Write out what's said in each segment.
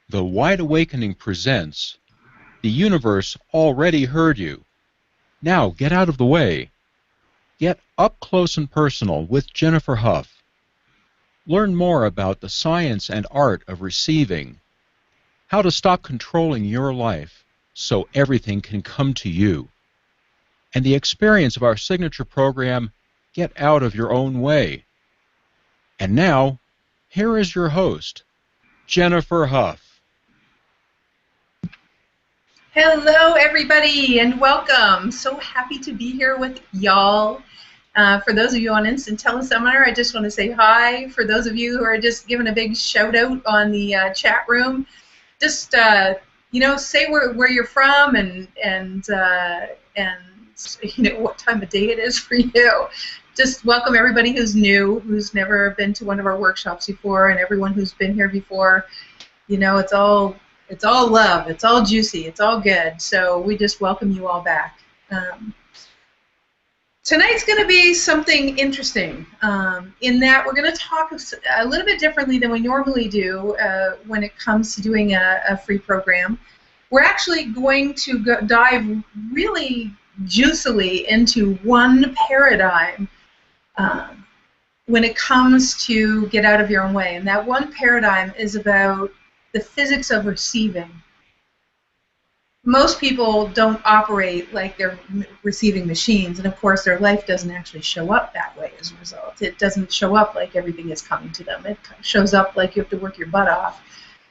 The Wide Awakening presents The Universe Already Heard You. Now get out of the way. Get up close and personal with Jennifer Hough. Learn more about the science and art of receiving, how to stop controlling your life so everything can come to you, and the experience of our signature program, Get Out of Your Own Way. And now, here is your host, Jennifer Hough. Hello, everybody, and welcome. So happy to be here with y'all. For those of you on Instant Teleseminar, I just want to say hi. For those of you who are just giving a big shout out on the chat room, just say where you're from and what time of day it is for you. Just welcome everybody who's new, who's never been to one of our workshops before, and everyone who's been here before. It's all love. It's all juicy. It's all good. So we just welcome you all back. Tonight's going to be something interesting in that we're going to talk a little bit differently than we normally do when it comes to doing a free program. We're actually going to dive really juicily into one paradigm when it comes to get out of your own way. And that one paradigm is about the physics of receiving. Most people don't operate like they're receiving machines, and of course their life doesn't actually show up that way as a result. It doesn't show up like everything is coming to them. It shows up like you have to work your butt off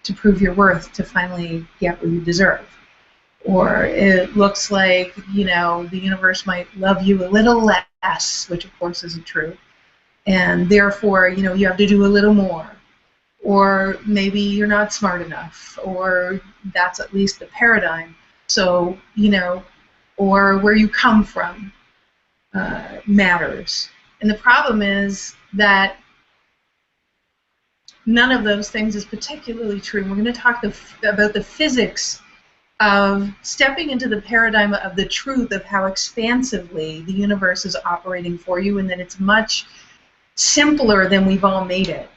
to prove your worth to finally get what you deserve. Or it looks like, the universe might love you a little less, which of course isn't true, and therefore, you have to do a little more. Or maybe you're not smart enough, or that's at least the paradigm. So, or where you come from matters. And the problem is that none of those things is particularly true. We're going to talk about the physics of stepping into the paradigm of the truth of how expansively the universe is operating for you, and that it's much simpler than we've all made it.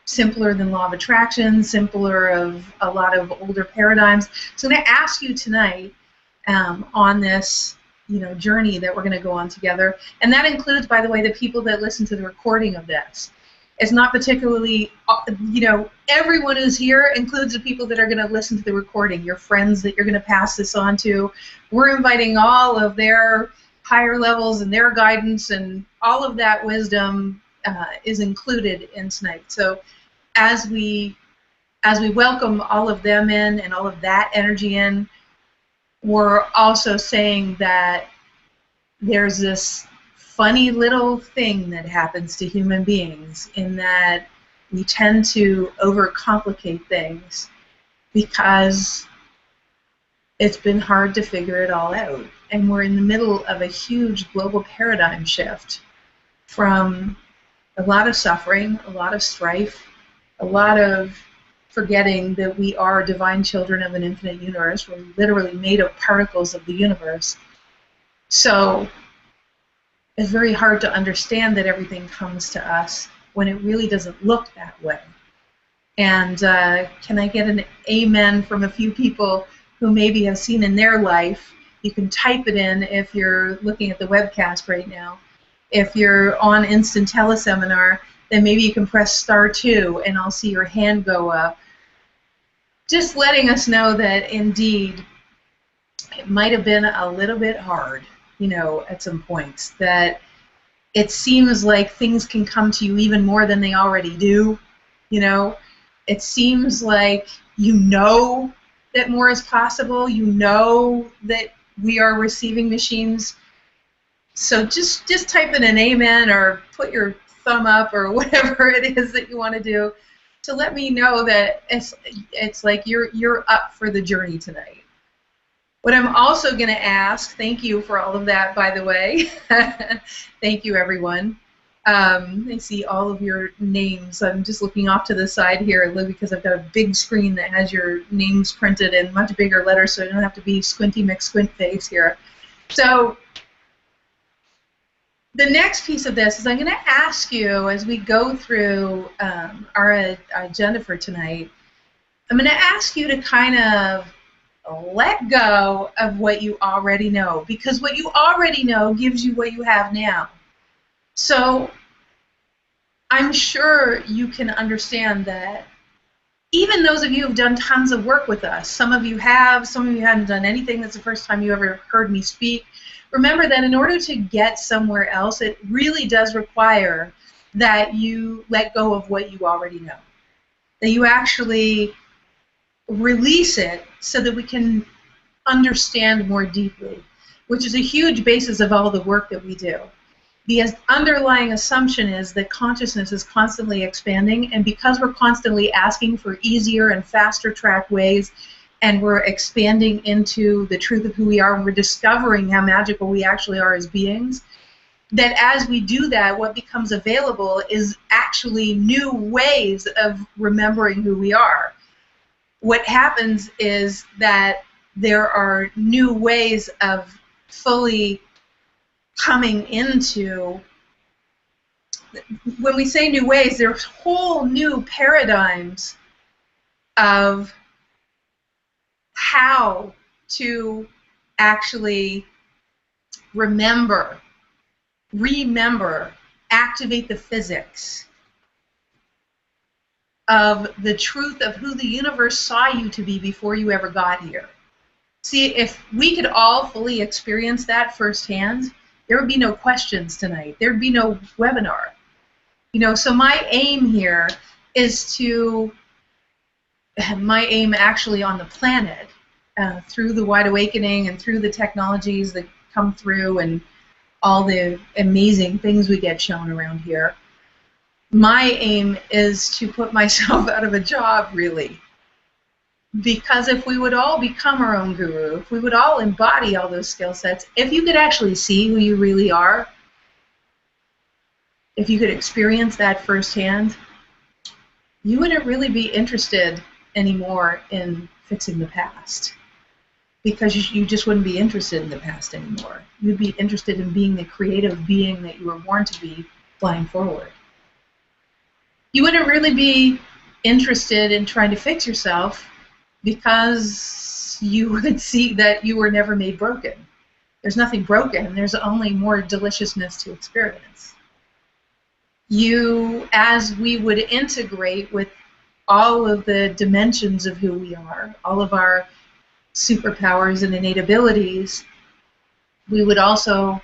Simpler than law of attraction, simpler of a lot of older paradigms. So I'm going to ask you tonight on this, journey that we're going to go on together, and that includes, by the way, the people that listen to the recording of this. It's not particularly, everyone who's here includes the people that are going to listen to the recording, your friends that you're going to pass this on to. We're inviting all of their higher levels and their guidance, and all of that wisdom is included in tonight. So as we welcome all of them in and all of that energy in, we're also saying that there's this funny little thing that happens to human beings in that we tend to overcomplicate things because it's been hard to figure it all out. And we're in the middle of a huge global paradigm shift from a lot of suffering, a lot of strife, a lot of forgetting that we are divine children of an infinite universe. We're literally made of particles of the universe. So it's very hard to understand that everything comes to us when it really doesn't look that way. And can I get an amen from a few people who maybe have seen in their life? You can type it in if you're looking at the webcast right now. If you're on Instant Teleseminar, then maybe you can press *2 and I'll see your hand go up. Just letting us know that indeed it might have been a little bit hard, at some points. That it seems like things can come to you even more than they already do. It seems like that more is possible. That we are receiving machines. So just type in an amen or put your thumb up or whatever it is that you want to do to let me know that it's like you're up for the journey tonight. What I'm also going to ask, thank you for all of that, by the way. Thank you, everyone. I see all of your names. I'm just looking off to the side here because I've got a big screen that has your names printed in much bigger letters, so I don't have to be squinty McSquint face here. So the next piece of this is I'm going to ask you, as we go through our agenda for tonight, I'm going to ask you to kind of let go of what you already know, because what you already know gives you what you have now. So I'm sure you can understand that even those of you who've done tons of work with us, some of you have, some of you haven't done anything, that's the first time you ever heard me speak, remember that in order to get somewhere else, it really does require that you let go of what you already know, that you actually release it so that we can understand more deeply, which is a huge basis of all the work that we do. The underlying assumption is that consciousness is constantly expanding, and because we're constantly asking for easier and faster track ways, and we're expanding into the truth of who we are, and we're discovering how magical we actually are as beings, that as we do that, what becomes available is actually new ways of remembering who we are. What happens is that there are new ways of fully coming into, when we say new ways, there's whole new paradigms of how to actually remember, activate the physics of the truth of who the universe saw you to be before you ever got here. See, if we could all fully experience that firsthand, there would be no questions tonight. There'd be no webinar. So my aim here is my aim actually on the planet, through the Wide Awakening and through the technologies that come through and all the amazing things we get shown around here, my aim is to put myself out of a job, really. Because if we would all become our own guru, if we would all embody all those skill sets, if you could actually see who you really are, if you could experience that firsthand, you wouldn't really be interested anymore in fixing the past. Because you just wouldn't be interested in the past anymore. You'd be interested in being the creative being that you were born to be, flying forward. You wouldn't really be interested in trying to fix yourself, because you would see that you were never made broken. There's nothing broken. There's only more deliciousness to experience. As we would integrate with all of the dimensions of who we are, all of our superpowers and innate abilities, we would also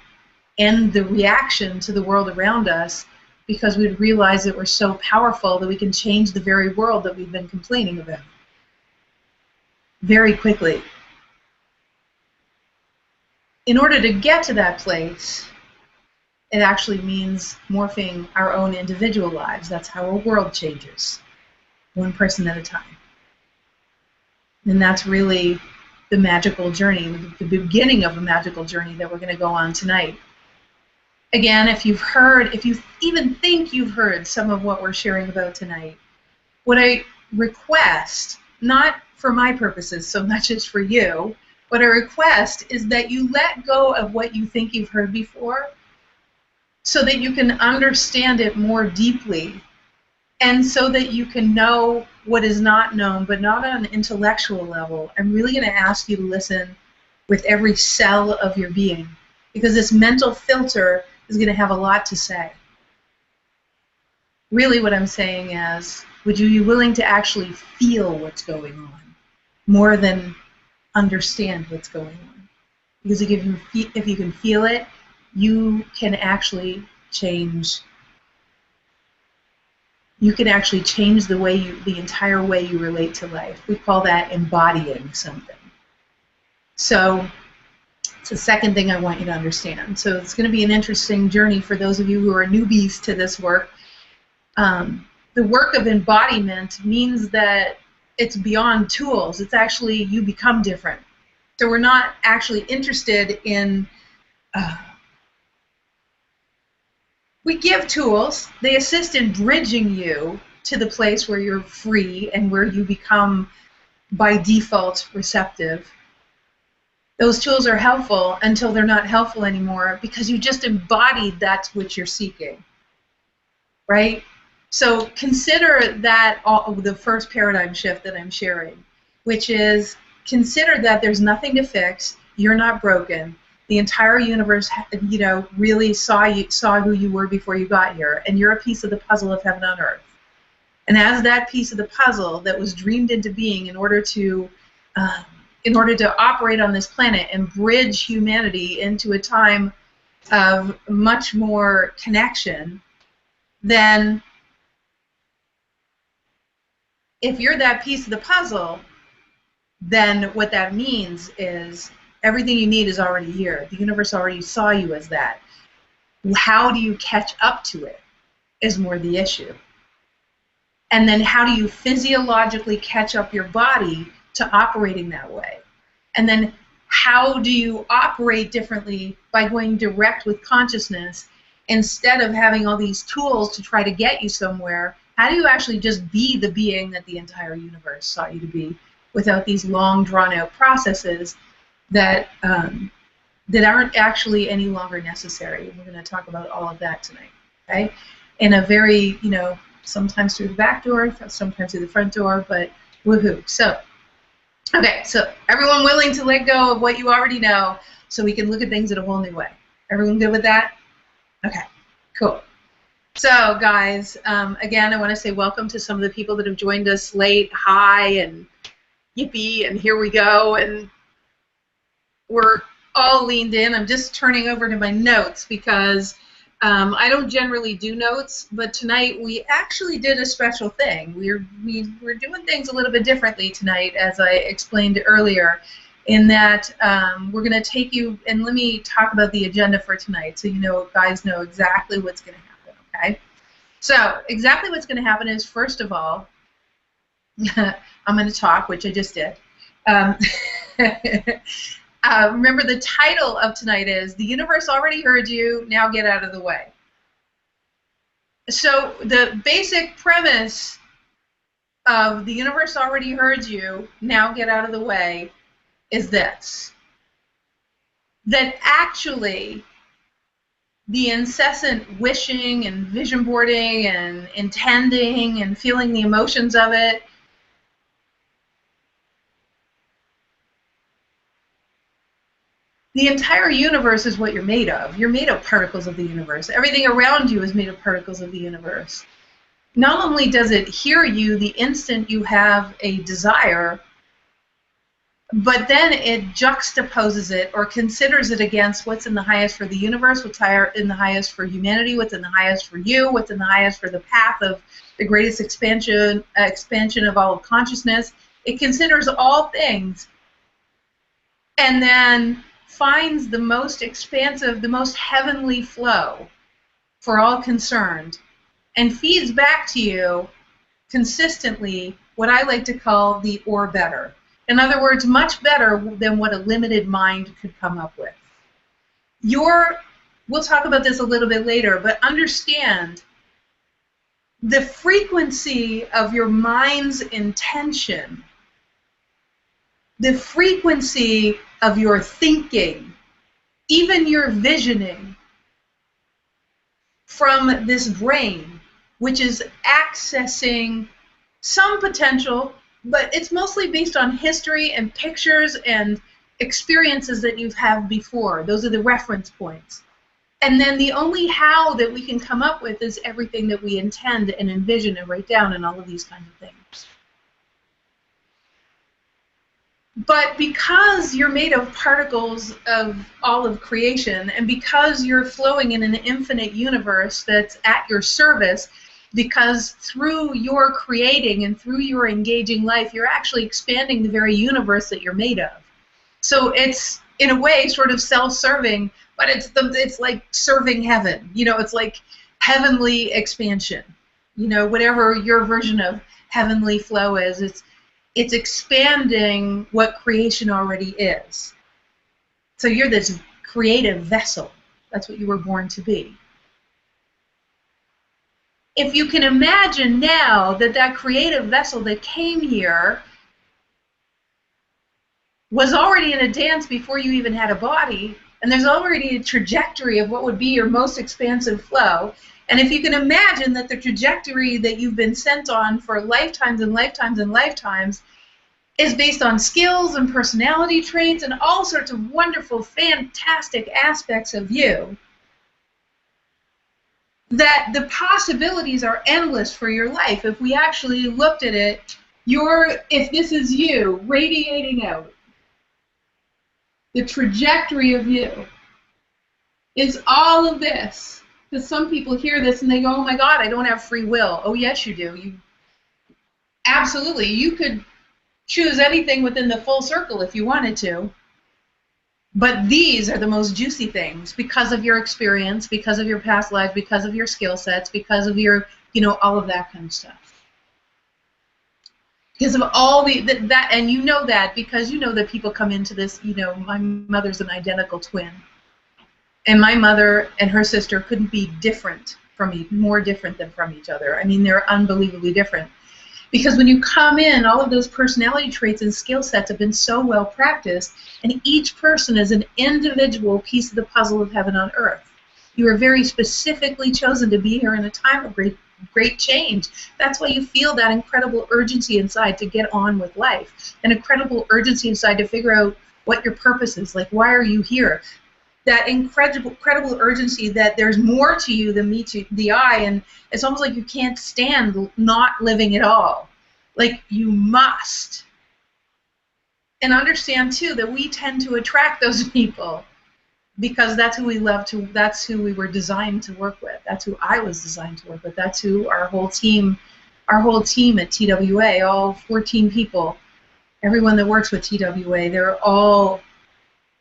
end the reaction to the world around us, because we'd realize that we're so powerful that we can change the very world that we've been complaining about very quickly. In order to get to that place, it actually means morphing our own individual lives. That's how a world changes, one person at a time. And that's really the magical journey, the beginning of a magical journey that we're going to go on tonight. Again, if you even think you've heard some of what we're sharing about tonight, what I request, not for my purposes so much as for you, what I request is that you let go of what you think you've heard before, so that you can understand it more deeply, and so that you can know what is not known, but not on an intellectual level. I'm really going to ask you to listen with every cell of your being, because this mental filter is going to have a lot to say. Really what I'm saying is, would you be willing to actually feel what's going on more than understand what's going on? Because if you can feel it, you can actually change. You can actually change the entire way you relate to life. We call that embodying something. So it's the second thing I want you to understand. So it's going to be an interesting journey for those of you who are newbies to this work. The work of embodiment means that it's beyond tools. It's actually you become different. So we're not actually interested in we give tools. They assist in bridging you to the place where you're free and where you become, by default, receptive. Those tools are helpful until they're not helpful anymore, because you just embodied that which you're seeking. Right? So consider that the first paradigm shift that I'm sharing, which is consider that there's nothing to fix. You're not broken. The entire universe, really saw who you were before you got here, and you're a piece of the puzzle of heaven on earth. And as that piece of the puzzle that was dreamed into being in order to operate on this planet and bridge humanity into a time of much more connection, then if you're that piece of the puzzle, then what that means is everything you need is already here. The universe already saw you as that. How do you catch up to it is more the issue. And then how do you physiologically catch up your body to operating that way? And then how do you operate differently by going direct with consciousness instead of having all these tools to try to get you somewhere? How do you actually just be the being that the entire universe saw you to be without these long, drawn-out processes that aren't actually any longer necessary? We're going to talk about all of that tonight, okay? In a very, sometimes through the back door, sometimes through the front door, but woohoo. So, okay, so everyone willing to let go of what you already know so we can look at things in a whole new way. Everyone good with that? Okay, cool. So, guys, again, I want to say welcome to some of the people that have joined us late. Hi, and yippee, and here we go. And we're all leaned in. I'm just turning over to my notes because I don't generally do notes, but tonight we actually did a special thing. We're doing things a little bit differently tonight, as I explained earlier, in that we're going to take you, and let me talk about the agenda for tonight so guys know exactly what's going to happen. Okay, so exactly what's going to happen is, first of all, I'm going to talk, which I just did. Remember, the title of tonight is "The Universe Already Heard You, Now Get Out of the Way." So the basic premise of "The Universe Already Heard You, Now Get Out of the Way" is this: that actually the incessant wishing and vision boarding and intending and feeling the emotions of it, the entire universe is what you're made of. You're made of particles of the universe. Everything around you is made of particles of the universe. Not only does it hear you the instant you have a desire, but then it juxtaposes it or considers it against what's in the highest for the universe, what's in the highest for humanity, what's in the highest for you, what's in the highest for the path of the greatest expansion of all of consciousness. It considers all things and then finds the most expansive, the most heavenly flow for all concerned, and feeds back to you consistently what I like to call the or better. In other words, much better than what a limited mind could come up with. We'll talk about this a little bit later, but understand the frequency of your mind's intention, the frequency of your thinking, even your visioning from this brain, which is accessing some potential, but it's mostly based on history and pictures and experiences that you've had before. Those are the reference points. And then the only how that we can come up with is everything that we intend and envision and write down and all of these kinds of things. But because you're made of particles of all of creation, and because you're flowing in an infinite universe that's at your service, because through your creating and through your engaging life, you're actually expanding the very universe that you're made of. So it's, in a way, sort of self-serving, but it's like serving heaven. It's like heavenly expansion. Whatever your version of heavenly flow is, it's expanding what creation already is. So you're this creative vessel. That's what you were born to be. If you can imagine now that creative vessel that came here was already in a dance before you even had a body, and there's already a trajectory of what would be your most expansive flow, And if you can imagine that the trajectory that you've been sent on for lifetimes and lifetimes and lifetimes is based on skills and personality traits and all sorts of wonderful, fantastic aspects of you, that the possibilities are endless for your life. If we actually looked at it, if this is you radiating out, the trajectory of you is all of this. Because some people hear this and they go, oh my God, I don't have free will. Oh yes, you do. Absolutely. You could choose anything within the full circle if you wanted to. But these are the most juicy things because of your experience, because of your past lives, because of your skill sets, because of your, all of that kind of stuff. Because of all that, and you know that because you know that people come into this, my mother's an identical twin. And my mother and her sister couldn't be different from more different than from each other. I mean, they're unbelievably different. Because when you come in, all of those personality traits and skill sets have been so well practiced, and each person is an individual piece of the puzzle of heaven on earth. You are very specifically chosen to be here in a time of great change. That's why you feel that incredible urgency inside to get on with life, an incredible urgency inside to figure out what your purpose is. Like, why are you here? That incredible urgency that there's more to you than meets the eye, and it's almost like you can't stand not living at all. Like, you must. And understand, too, that we tend to attract those people because that's who we love to, that's who we were designed to work with. That's who I was designed to work with. That's who our whole team at TWA, all 14 people, everyone that works with TWA,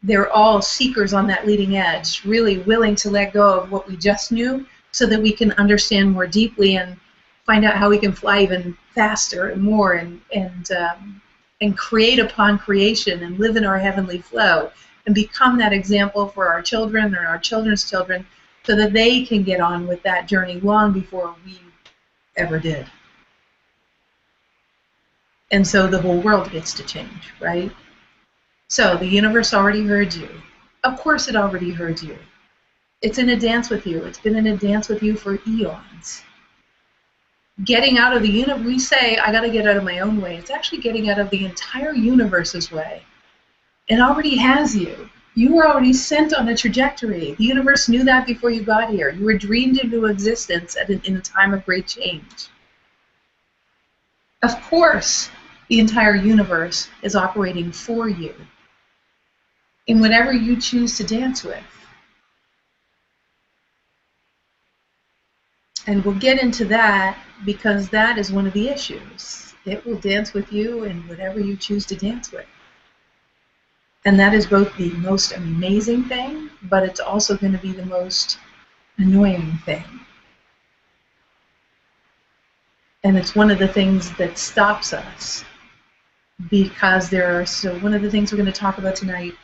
they're all seekers on that leading edge, really willing to let go of what we just knew so that we can understand more deeply and find out how we can fly even faster and more and create upon creation and live in our heavenly flow and become that example for our children or our children's children so that they can get on with that journey long before we ever did. And so the whole world gets to change, right? So the universe already heard you. Of course it already heard you. It's in a dance with you. It's been in a dance with you for eons. Getting out of the universe, we say, I got to get out of my own way. It's actually getting out of the entire universe's way. It already has you. You were already sent on a trajectory. The universe knew that before you got here. You were dreamed into existence in a time of great change. Of course, the entire universe is operating for you in whatever you choose to dance with. And we'll get into that because that is one of the issues. It will dance with you in whatever you choose to dance with. And that is both the most amazing thing, but it's also going to be the most annoying thing. And it's one of the things that stops us because one of the things we're going to talk about tonight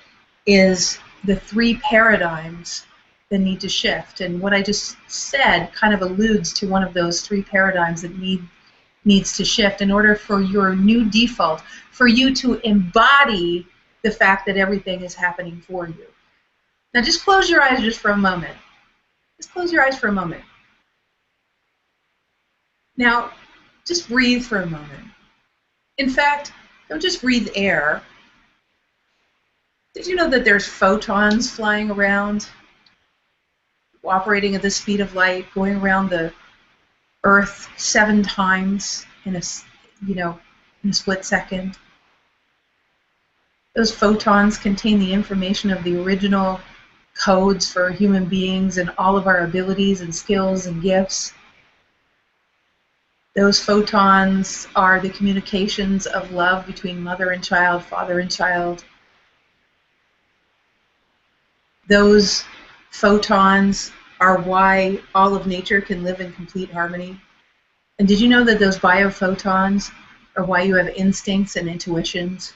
is the 3 paradigms that need to shift. And what I just said kind of alludes to one of those 3 paradigms that needs to shift in order for your new default, for you to embody the fact that everything is happening for you. Now just close your eyes just for a moment. Just close your eyes for a moment. Now, just breathe for a moment. In fact, don't just breathe air. Did you know that there's photons flying around, operating at the speed of light, going around the Earth 7 times in a split second? Those photons contain the information of the original codes for human beings and all of our abilities and skills and gifts. Those photons are the communications of love between mother and child, father and child. Those photons are why all of nature can live in complete harmony. And did you know that those biophotons are why you have instincts and intuitions?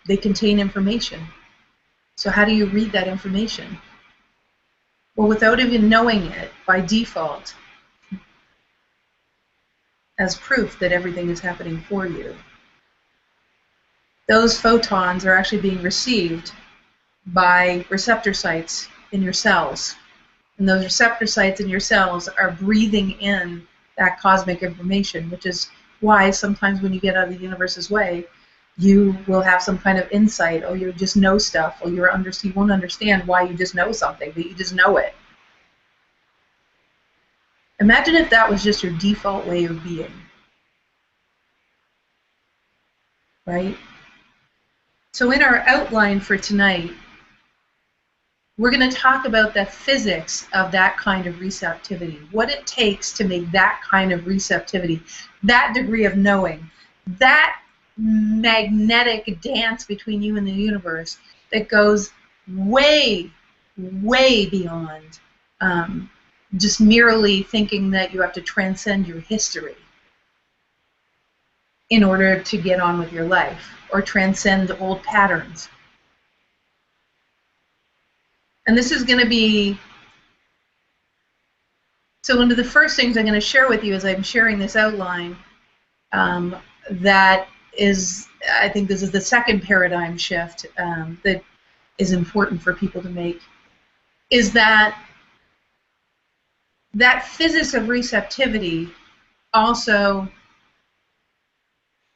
They contain information. So how do you read that information? Well, without even knowing it, by default, as proof that everything is happening for you. Those photons are actually being received by receptor sites in your cells. And those receptor sites in your cells are breathing in that cosmic information, which is why sometimes when you get out of the universe's way, you will have some kind of insight, or you just know stuff, or you won't understand why you just know something, but you just know it. Imagine if that was just your default way of being, right? So in our outline for tonight, we're going to talk about the physics of that kind of receptivity, what it takes to make that kind of receptivity, that degree of knowing, that magnetic dance between you and the universe that goes way, way beyond just merely thinking that you have to transcend your history in order to get on with your life or transcend old patterns. And this is going to be, so one of the first things I'm going to share with you as I'm sharing this outline, that is, I think this is the second paradigm shift that is important for people to make, is that physics of receptivity also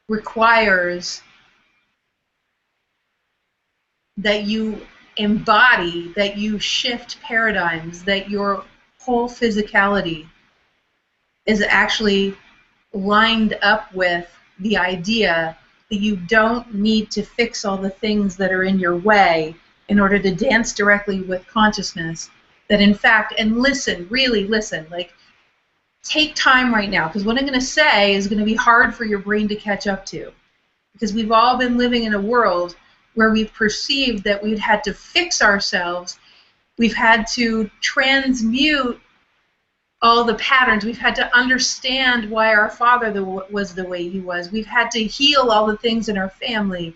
requires that you embody, that you shift paradigms, that your whole physicality is actually lined up with the idea that you don't need to fix all the things that are in your way in order to dance directly with consciousness. That in fact, and listen, really listen, like take time right now, because what I'm going to say is going to be hard for your brain to catch up to, because we've all been living in a world where we've perceived that we've had to fix ourselves, we've had to transmute all the patterns, we've had to understand why our father was the way he was, we've had to heal all the things in our family.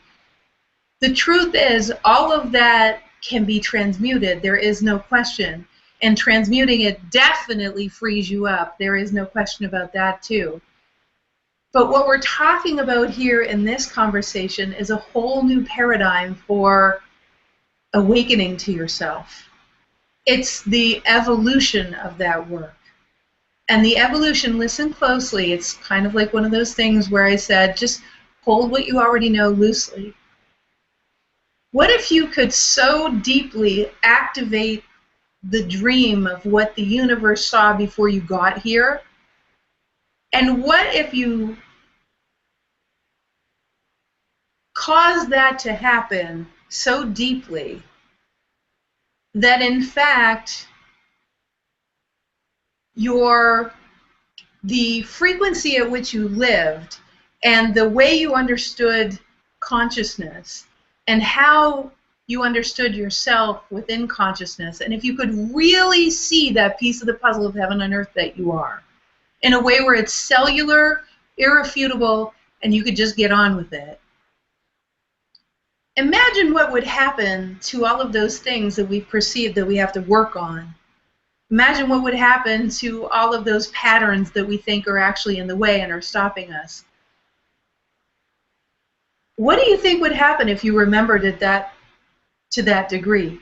The truth is, all of that can be transmuted, there is no question, and transmuting it definitely frees you up, there is no question about that too. But what we're talking about here in this conversation is a whole new paradigm for awakening to yourself. It's the evolution of that work. And the evolution, listen closely, it's kind of like one of those things where I said, just hold what you already know loosely. What if you could so deeply activate the dream of what the universe saw before you got here? And what if you cause that to happen so deeply that in fact the frequency at which you lived and the way you understood consciousness and how you understood yourself within consciousness, and if you could really see that piece of the puzzle of heaven on earth that you are, in a way where it's cellular, irrefutable, and you could just get on with it. Imagine what would happen to all of those things that we perceive that we have to work on. Imagine what would happen to all of those patterns that we think are actually in the way and are stopping us. What do you think would happen if you remembered it to that degree?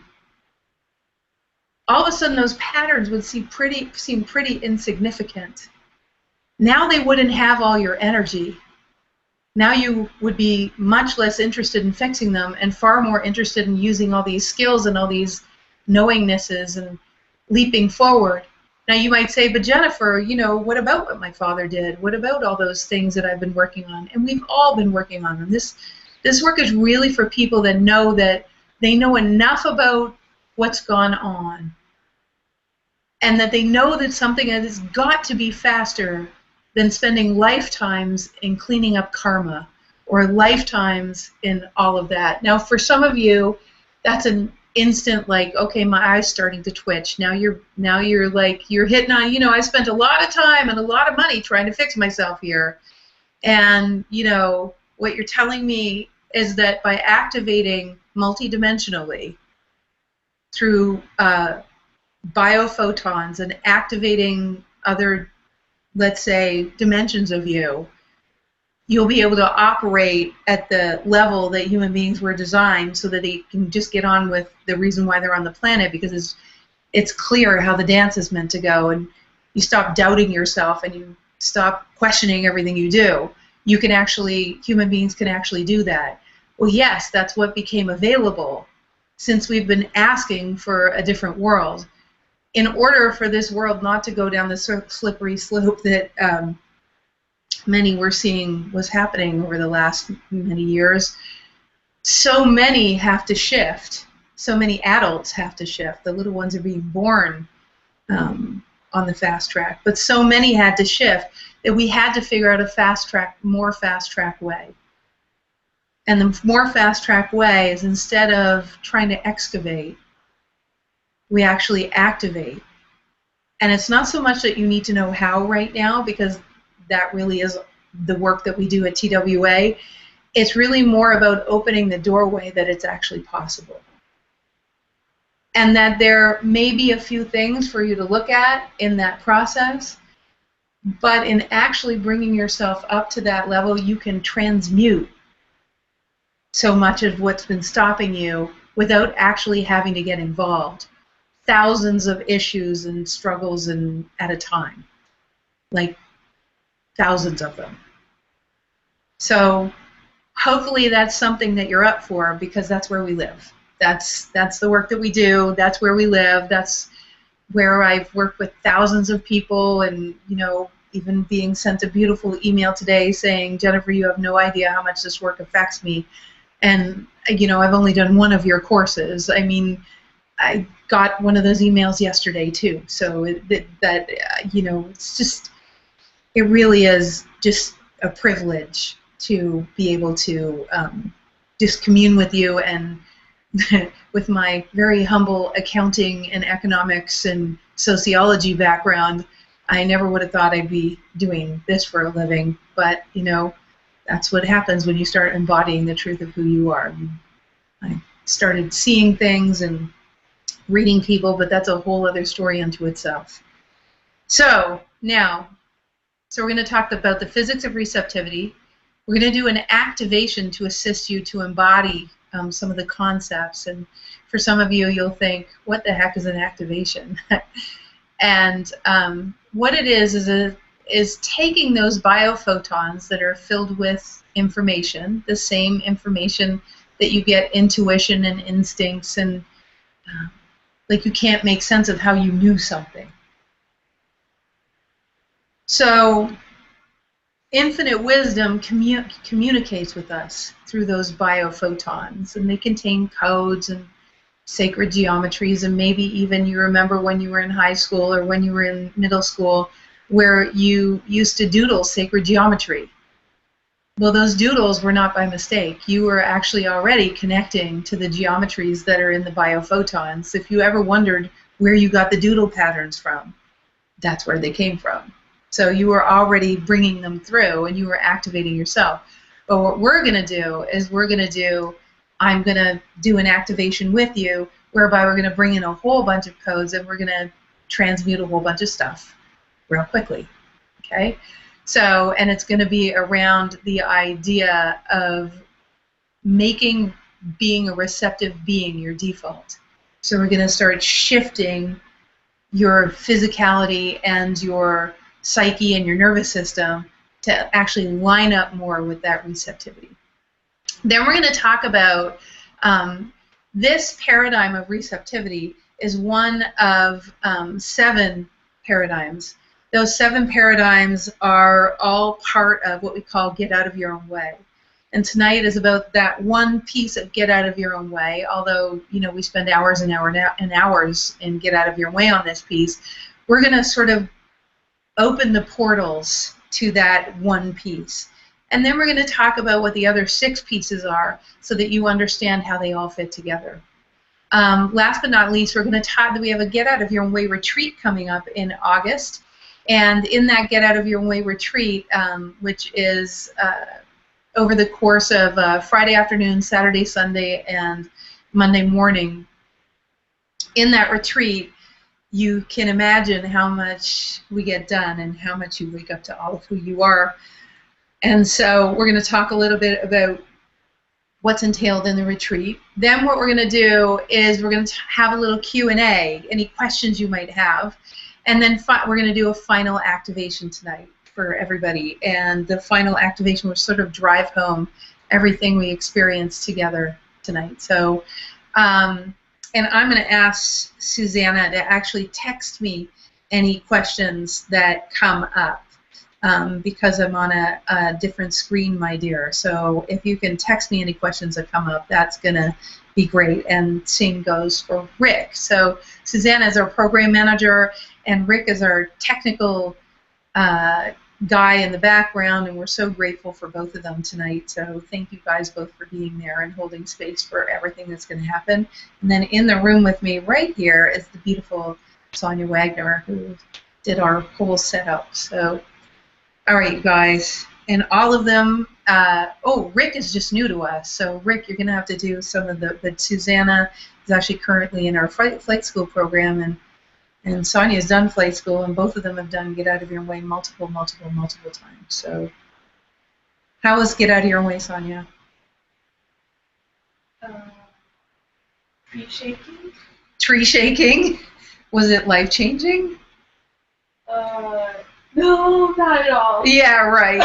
All of a sudden those patterns would seem pretty insignificant. Now they wouldn't have all your energy. Now you would be much less interested in fixing them and far more interested in using all these skills and all these knowingnesses and leaping forward. Now you might say, but Jennifer, you know, what about what my father did? What about all those things that I've been working on? And we've all been working on them. This work is really for people that know that they know enough about what's gone on and that they know that something has got to be faster than spending lifetimes in cleaning up karma or lifetimes in all of that. Now, for some of you, that's an instant like, okay, my eye's starting to twitch. Now you're like, you're hitting on, you know, I spent a lot of time and a lot of money trying to fix myself here. And, you know, what you're telling me is that by activating multidimensionally through biophotons and activating other, let's say, dimensions of you, you'll be able to operate at the level that human beings were designed so that they can just get on with the reason why they're on the planet, because it's clear how the dance is meant to go, and you stop doubting yourself and you stop questioning everything you do. You can actually, human beings can actually do that. Well, yes, that's what became available since we've been asking for a different world. In order for this world not to go down the sort of slippery slope that many were seeing was happening over the last many years, so many have to shift. So many adults have to shift. The little ones are being born on the fast track, but so many had to shift that we had to figure out a more fast track way. And the more fast track way is, instead of trying to excavate, we actually activate. And it's not so much that you need to know how right now, because that really is the work that we do at TWA. It's really more about opening the doorway that it's actually possible. And that there may be a few things for you to look at in that process, but in actually bringing yourself up to that level, you can transmute so much of what's been stopping you without actually having to get involved. Thousands of issues and struggles at a time, like thousands of them. So hopefully that's something that you're up for, because that's where we live. That's the work that we do. That's where we live. That's where I've worked with thousands of people, and even being sent a beautiful email today saying, Jennifer, you have no idea how much this work affects me. And I've only done one of your courses. I mean, I got one of those emails yesterday too. So it's just, it really is just a privilege to be able to just commune with you. And with my very humble accounting and economics and sociology background, I never would have thought I'd be doing this for a living. But that's what happens when you start embodying the truth of who you are. I started seeing things and reading people, but that's a whole other story unto itself. So we're going to talk about the physics of receptivity. We're going to do an activation to assist you to embody some of the concepts. And for some of you, you'll think, what the heck is an activation? And what it is taking those biophotons that are filled with information, the same information that you get intuition and instincts, and like you can't make sense of how you knew something. So infinite wisdom communicates with us through those biophotons, and they contain codes and sacred geometries, and maybe even you remember when you were in high school or when you were in middle school where you used to doodle sacred geometry. Well, those doodles were not by mistake. You were actually already connecting to the geometries that are in the biophotons. If you ever wondered where you got the doodle patterns from, that's where they came from. So you were already bringing them through, and you were activating yourself. But what we're going to do is I'm going to do an activation with you, whereby we're going to bring in a whole bunch of codes, and we're going to transmute a whole bunch of stuff real quickly. Okay? So, and it's going to be around the idea of making being a receptive being your default. So we're going to start shifting your physicality and your psyche and your nervous system to actually line up more with that receptivity. Then we're going to talk about this paradigm of receptivity is one of 7 paradigms. Those 7 paradigms are all part of what we call get out of your own way. And tonight is about that one piece of get out of your own way, although we spend hours and hours in get out of your way on this piece. We're going to sort of open the portals to that one piece. And then we're going to talk about what the other 6 pieces are so that you understand how they all fit together. Last but not least, we're going to talk that we have a Get Out of Your Own Way retreat coming up in August. And in that Get Out of Your Own Way retreat, which is over the course of Friday afternoon, Saturday, Sunday, and Monday morning, in that retreat, you can imagine how much we get done and how much you wake up to all of who you are. And so we're going to talk a little bit about what's entailed in the retreat. Then what we're going to do is we're going to have a little Q&A, any questions you might have. And then we're going to do a final activation tonight for everybody. And the final activation will sort of drive home everything we experienced together tonight. So, and I'm going to ask Susanna to actually text me any questions that come up. Because I'm on a different screen, my dear. So if you can text me any questions that come up, that's going to be great. And same goes for Rick. So Susanna is our program manager, and Rick is our technical guy in the background, and we're so grateful for both of them tonight. So thank you guys both for being there and holding space for everything that's going to happen. And then in the room with me right here is the beautiful Sonia Wagner, who did our whole setup. So all right, you guys, and all of them, oh, Rick is just new to us, so Rick, you're going to have to do some of but Susanna is actually currently in our flight school program, and Sonia's done flight school, and both of them have done Get Out of Your Way multiple times. So how was Get Out of Your Way, Sonia? Tree shaking. Tree shaking? Was it life-changing? No, not at all. Yeah, right.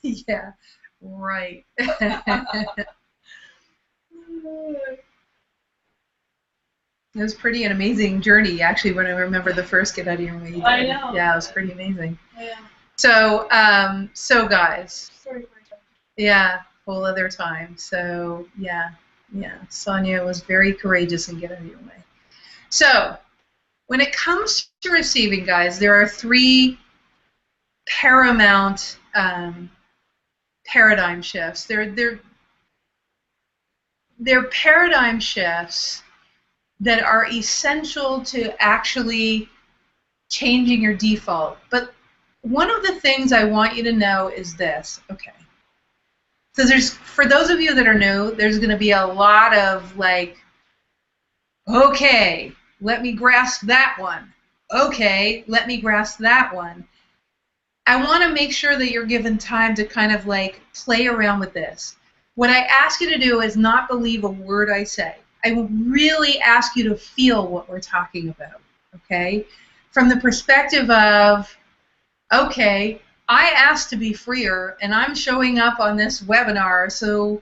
Yeah, right. It was pretty an amazing journey, actually, when I remember the first Get Out of Your Way. I know. Yeah, it was pretty amazing. Yeah. So, so guys. Story for a time. Yeah, whole other time. So, yeah. Sonia was very courageous in Get Out of Your Way. So, when it comes to receiving, guys, there are three paramount paradigm shifts. They're paradigm shifts that are essential to actually changing your default. But one of the things I want you to know is this. Okay. So for those of you that are new, there's going to be a lot of like, okay, let me grasp that one. Okay, let me grasp that one. I want to make sure that you're given time to kind of like play around with this. What I ask you to do is not believe a word I say. I will really ask you to feel what we're talking about, okay? From the perspective of, okay, I asked to be freer, and I'm showing up on this webinar, so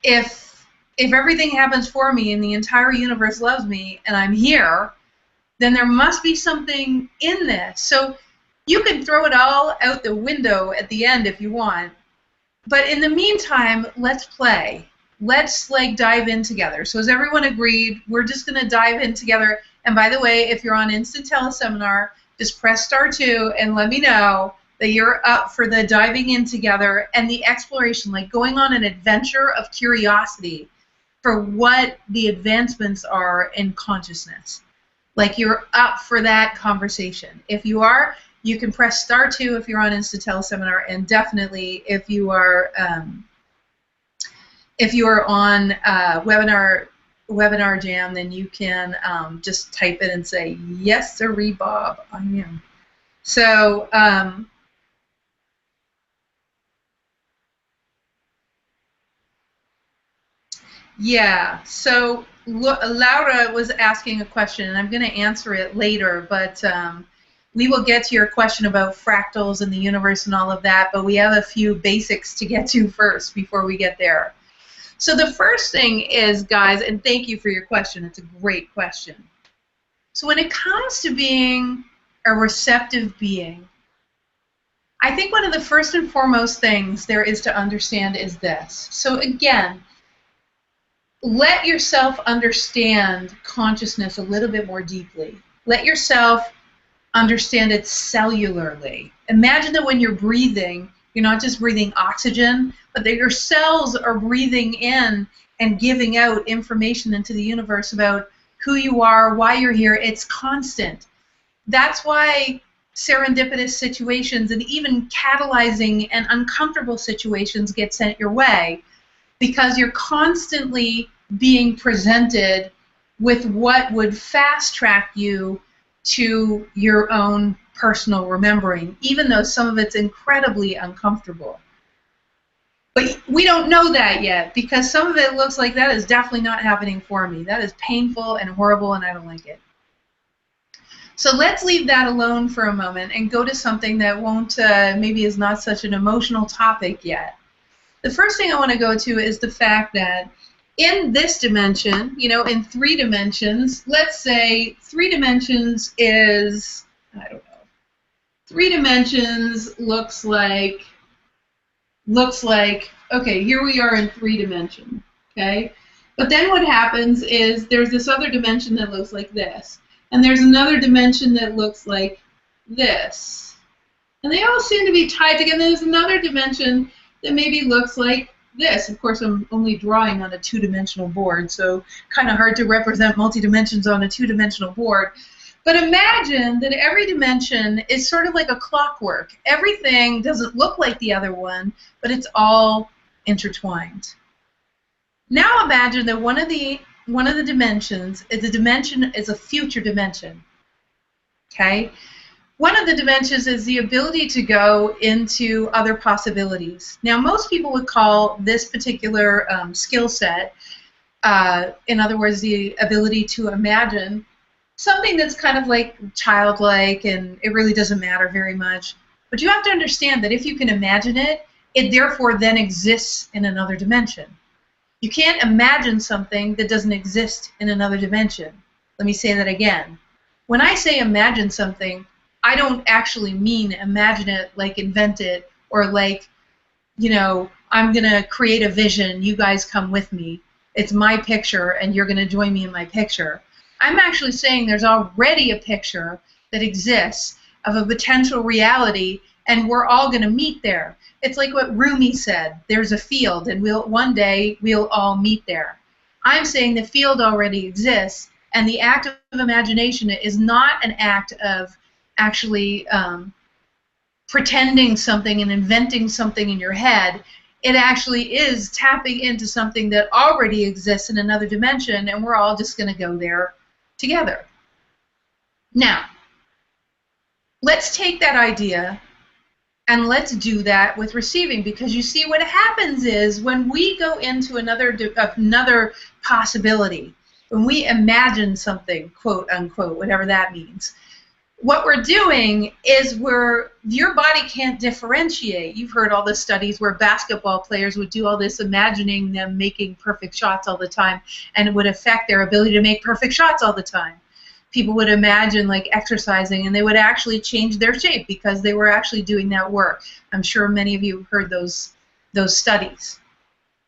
if everything happens for me and the entire universe loves me and I'm here, then there must be something in this. So you can throw it all out the window at the end if you want. But in the meantime, let's play. Let's like dive in together. So as everyone agreed, we're just going to dive in together. And by the way, if you're on Instant Teleseminar, just press *2 and let me know that you're up for the diving in together and the exploration, like going on an adventure of curiosity for what the advancements are in consciousness. Like you're up for that conversation. If you are, you can press *2 if you're on Instant Teleseminar, and definitely if you are on Webinar Jam, then you can just type it and say, yes, sirree, Bob, I am. So, yeah, so Laura was asking a question, and I'm going to answer it later, but we will get to your question about fractals and the universe and all of that, but we have a few basics to get to first before we get there. So the first thing is, guys, and thank you for your question. It's a great question. So when it comes to being a receptive being, I think one of the first and foremost things there is to understand is this. So again, let yourself understand consciousness a little bit more deeply. Let yourself understand it cellularly. Imagine that when you're breathing, you're not just breathing oxygen, but that your cells are breathing in and giving out information into the universe about who you are, why you're here. It's constant. That's why serendipitous situations and even catalyzing and uncomfortable situations get sent your way, because you're constantly being presented with what would fast-track you to your own personal remembering, even though some of it's incredibly uncomfortable. But we don't know that yet, because some of it looks like that is definitely not happening for me. That is painful and horrible, and I don't like it. So let's leave that alone for a moment and go to something that won't, maybe is not such an emotional topic yet. The first thing I want to go to is the fact that in this dimension, in 3 dimensions, let's say 3 dimensions is, I don't know, 3 dimensions looks like, okay, here we are in 3 dimensions, okay? But then what happens is there's this other dimension that looks like this. And there's another dimension that looks like this. And they all seem to be tied together. There's another dimension that maybe looks like this. Of course, I'm only drawing on a 2-dimensional board, so kind of hard to represent multi-dimensions on a 2-dimensional board. But imagine that every dimension is sort of like a clockwork. Everything doesn't look like the other one, but it's all intertwined. Now imagine that one of the dimensions is a future dimension. Okay? One of the dimensions is the ability to go into other possibilities. Now, most people would call this particular skill set, in other words, the ability to imagine, something that's kind of like childlike, and it really doesn't matter very much. But you have to understand that if you can imagine it, it therefore then exists in another dimension. You can't imagine something that doesn't exist in another dimension. Let me say that again. When I say imagine something, I don't actually mean imagine it like invent it, or like, I'm going to create a vision, you guys come with me. It's my picture and you're going to join me in my picture. I'm actually saying there's already a picture that exists of a potential reality, and we're all going to meet there. It's like what Rumi said, there's a field, and one day we'll all meet there. I'm saying the field already exists, and the act of imagination is not an act of actually pretending something and inventing something in your head. It actually is tapping into something that already exists in another dimension, and we're all just going to go there together. Now, let's take that idea and let's do that with receiving, because you see what happens is when we go into another possibility, when we imagine something, quote unquote, whatever that means, what we're doing is your body can't differentiate. You've heard all the studies where basketball players would do all this imagining them making perfect shots all the time, and it would affect their ability to make perfect shots all the time. People would imagine like exercising, and they would actually change their shape because they were actually doing that work. I'm sure many of you have heard those studies.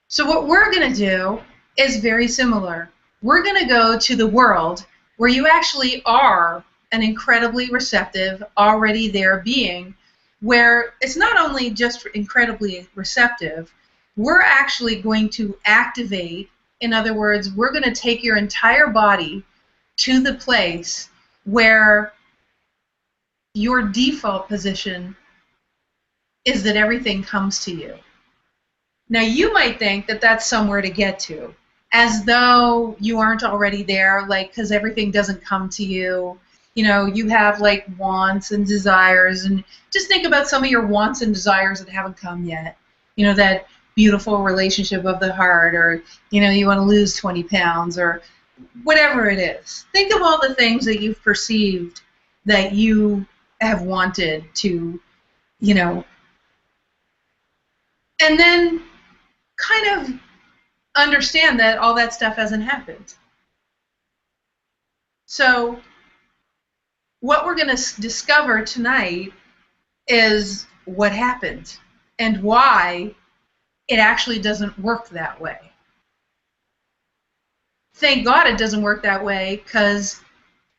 So what we're going to do is very similar. We're going to go to the world where you actually are an incredibly receptive, already there being, where it's not only just incredibly receptive, we're actually going to activate. In other words, we're going to take your entire body to the place where your default position is that everything comes to you. Now, you might think that that's somewhere to get to, as though you aren't already there, like, because everything doesn't come to you. You have like wants and desires, and just think about some of your wants and desires that haven't come yet. That beautiful relationship of the heart, or you want to lose 20 pounds, or whatever it is. Think of all the things that you've perceived that you have wanted to, and then kind of understand that all that stuff hasn't happened. So what we're going to discover tonight is what happened and why it actually doesn't work that way. Thank God it doesn't work that way, because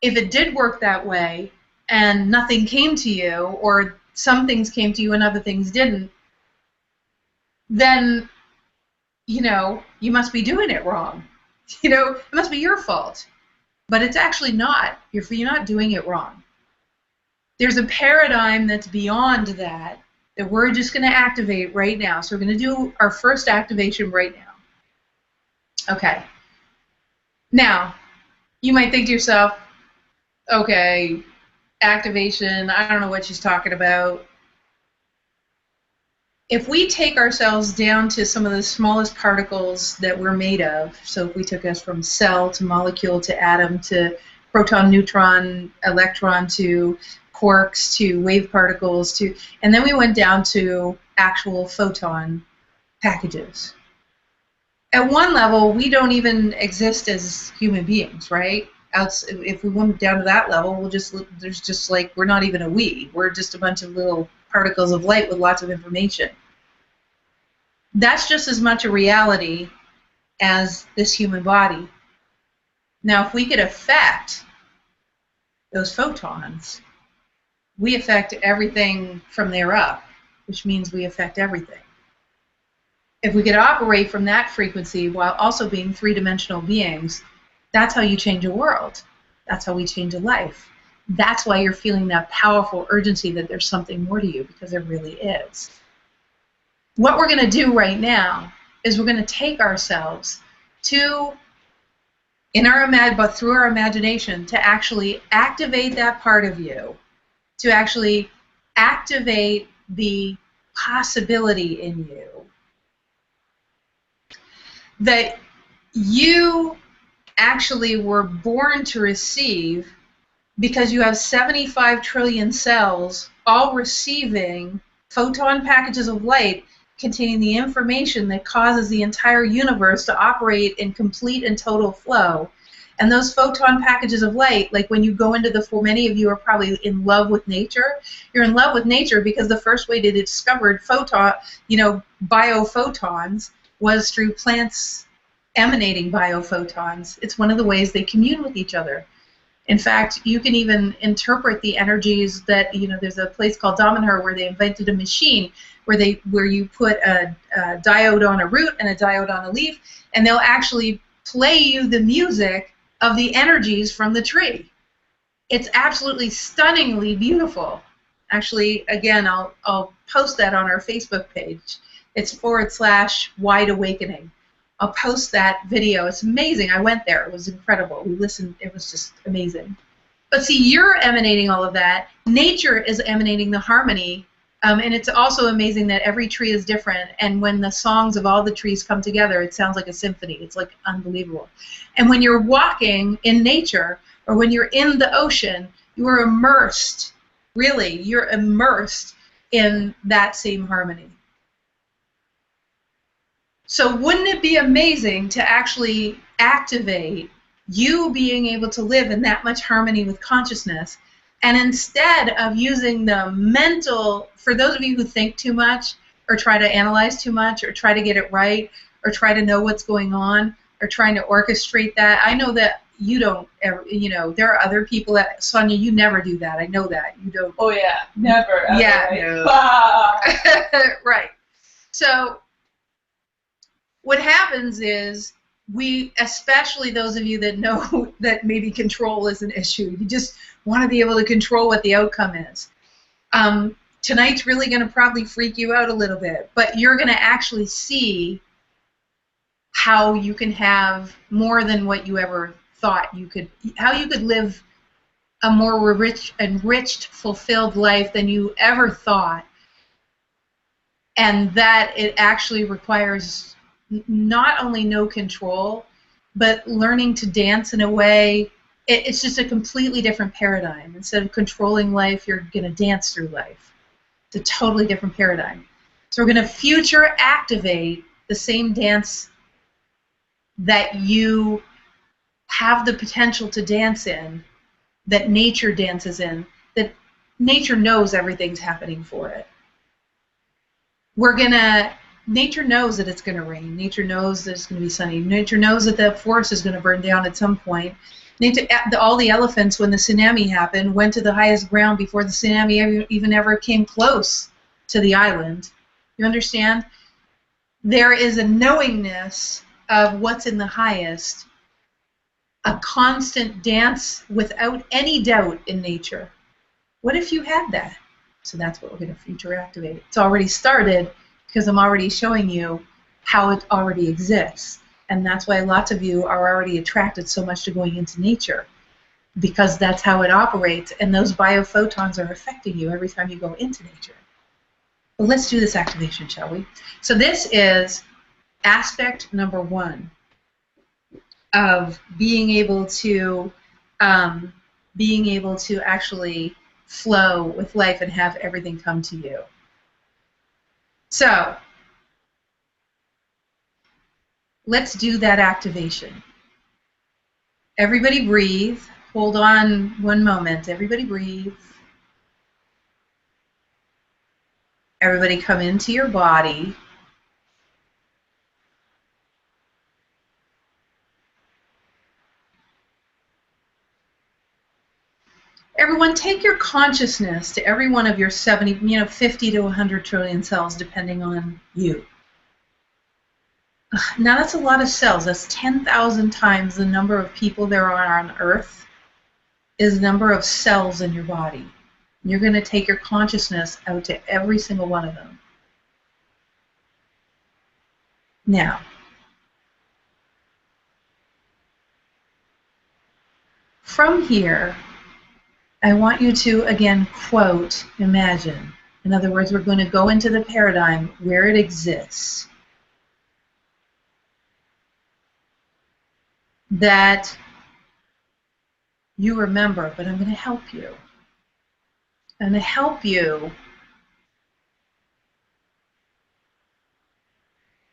if it did work that way and nothing came to you, or some things came to you and other things didn't, then, you must be doing it wrong. It must be your fault. But it's actually not. You're not doing it wrong. There's a paradigm that's beyond that we're just going to activate right now. So we're going to do our first activation right now. Okay. Now, you might think to yourself, okay, activation, I don't know what she's talking about. if we take ourselves down to some of the smallest particles that we're made of, so if we took us from cell to molecule to atom to proton, neutron, electron to quarks to wave particles to, and then we went down to actual photon packages. At one level, we don't even exist as human beings, right? If we went down to that level, there's just like, we're not even a we. We're just a bunch of little particles of light with lots of information. That's just as much a reality as this human body. Now, if we could affect those photons, we affect everything from there up, which means we affect everything. If we could operate from that frequency while also being three-dimensional beings, that's how you change a world. That's how we change a life. That's why you're feeling that powerful urgency that there's something more to you, because there really is. What we're going to do right now is we're going to take ourselves to, but through our imagination, to actually activate that part of you, to actually activate the possibility in you that you actually were born to receive, because you have 75 trillion cells all receiving photon packages of light containing the information that causes the entire universe to operate in complete and total flow. And those photon packages of light, like when you go into many of you are probably in love with nature. You're in love with nature because the first way they discovered biophotons was through plants emanating biophotons. It's one of the ways they commune with each other. In fact, you can even interpret the energies that, there's a place called Dominher where they invented a machine where you put a diode on a root and a diode on a leaf, and they'll actually play you the music of the energies from the tree. It's absolutely stunningly beautiful. Actually, again, I'll post that on our Facebook page. It's /Wide Awakening. I'll post that video. It's amazing. I went there. It was incredible. We listened. It was just amazing. But see, you're emanating all of that. Nature is emanating the harmony. And it's also amazing that every tree is different. And when the songs of all the trees come together, it sounds like a symphony. It's like unbelievable. And when you're walking in nature, or when you're in the ocean, you are immersed. Really, you're immersed in that same harmony. So wouldn't it be amazing to actually activate you being able to live in that much harmony with consciousness, and instead of using the mental, for those of you who think too much, or try to analyze too much, or try to get it right, or try to know what's going on, or trying to orchestrate that, I know that you don't ever, there are other people that, Sonia, you never do that. I know that. You don't. Oh, yeah. Never. Ever, yeah. Right? No. Right. So what happens is especially those of you that know that maybe control is an issue, you just want to be able to control what the outcome is. Tonight's really going to probably freak you out a little bit, but you're going to actually see how you can have more than what you ever thought you could, how you could live a more enriched, fulfilled life than you ever thought, and that it actually requires not only no control, but learning to dance in a way. It's just a completely different paradigm. Instead of controlling life, you're going to dance through life. It's a totally different paradigm. So we're going to future activate the same dance that you have the potential to dance in, that nature dances in, that nature knows everything's happening for it. Nature knows that it's going to rain. Nature knows that it's going to be sunny. Nature knows that the forest is going to burn down at some point. All the elephants, when the tsunami happened, went to the highest ground before the tsunami even ever came close to the island. You understand? There is a knowingness of what's in the highest, a constant dance without any doubt in nature. What if you had that? So that's what we're going to future activate. It's already started, because I'm already showing you how it already exists. And that's why lots of you are already attracted so much to going into nature, because that's how it operates, and those biophotons are affecting you every time you go into nature. Well, let's do this activation, shall we? So this is aspect number 1 of being able to actually flow with life and have everything come to you. So let's do that activation. Everybody breathe. Hold on one moment. Everybody breathe. Everybody come into your body. Everyone, take your consciousness to every one of your 50 to 100 trillion cells, depending on you. Now that's a lot of cells. That's 10,000 times the number of people there are on Earth is the number of cells in your body. You're going to take your consciousness out to every single one of them. Now, from here, I want you to, again, quote, imagine. In other words, we're going to go into the paradigm where it exists. That you remember, but I'm going to help you. I'm going to help you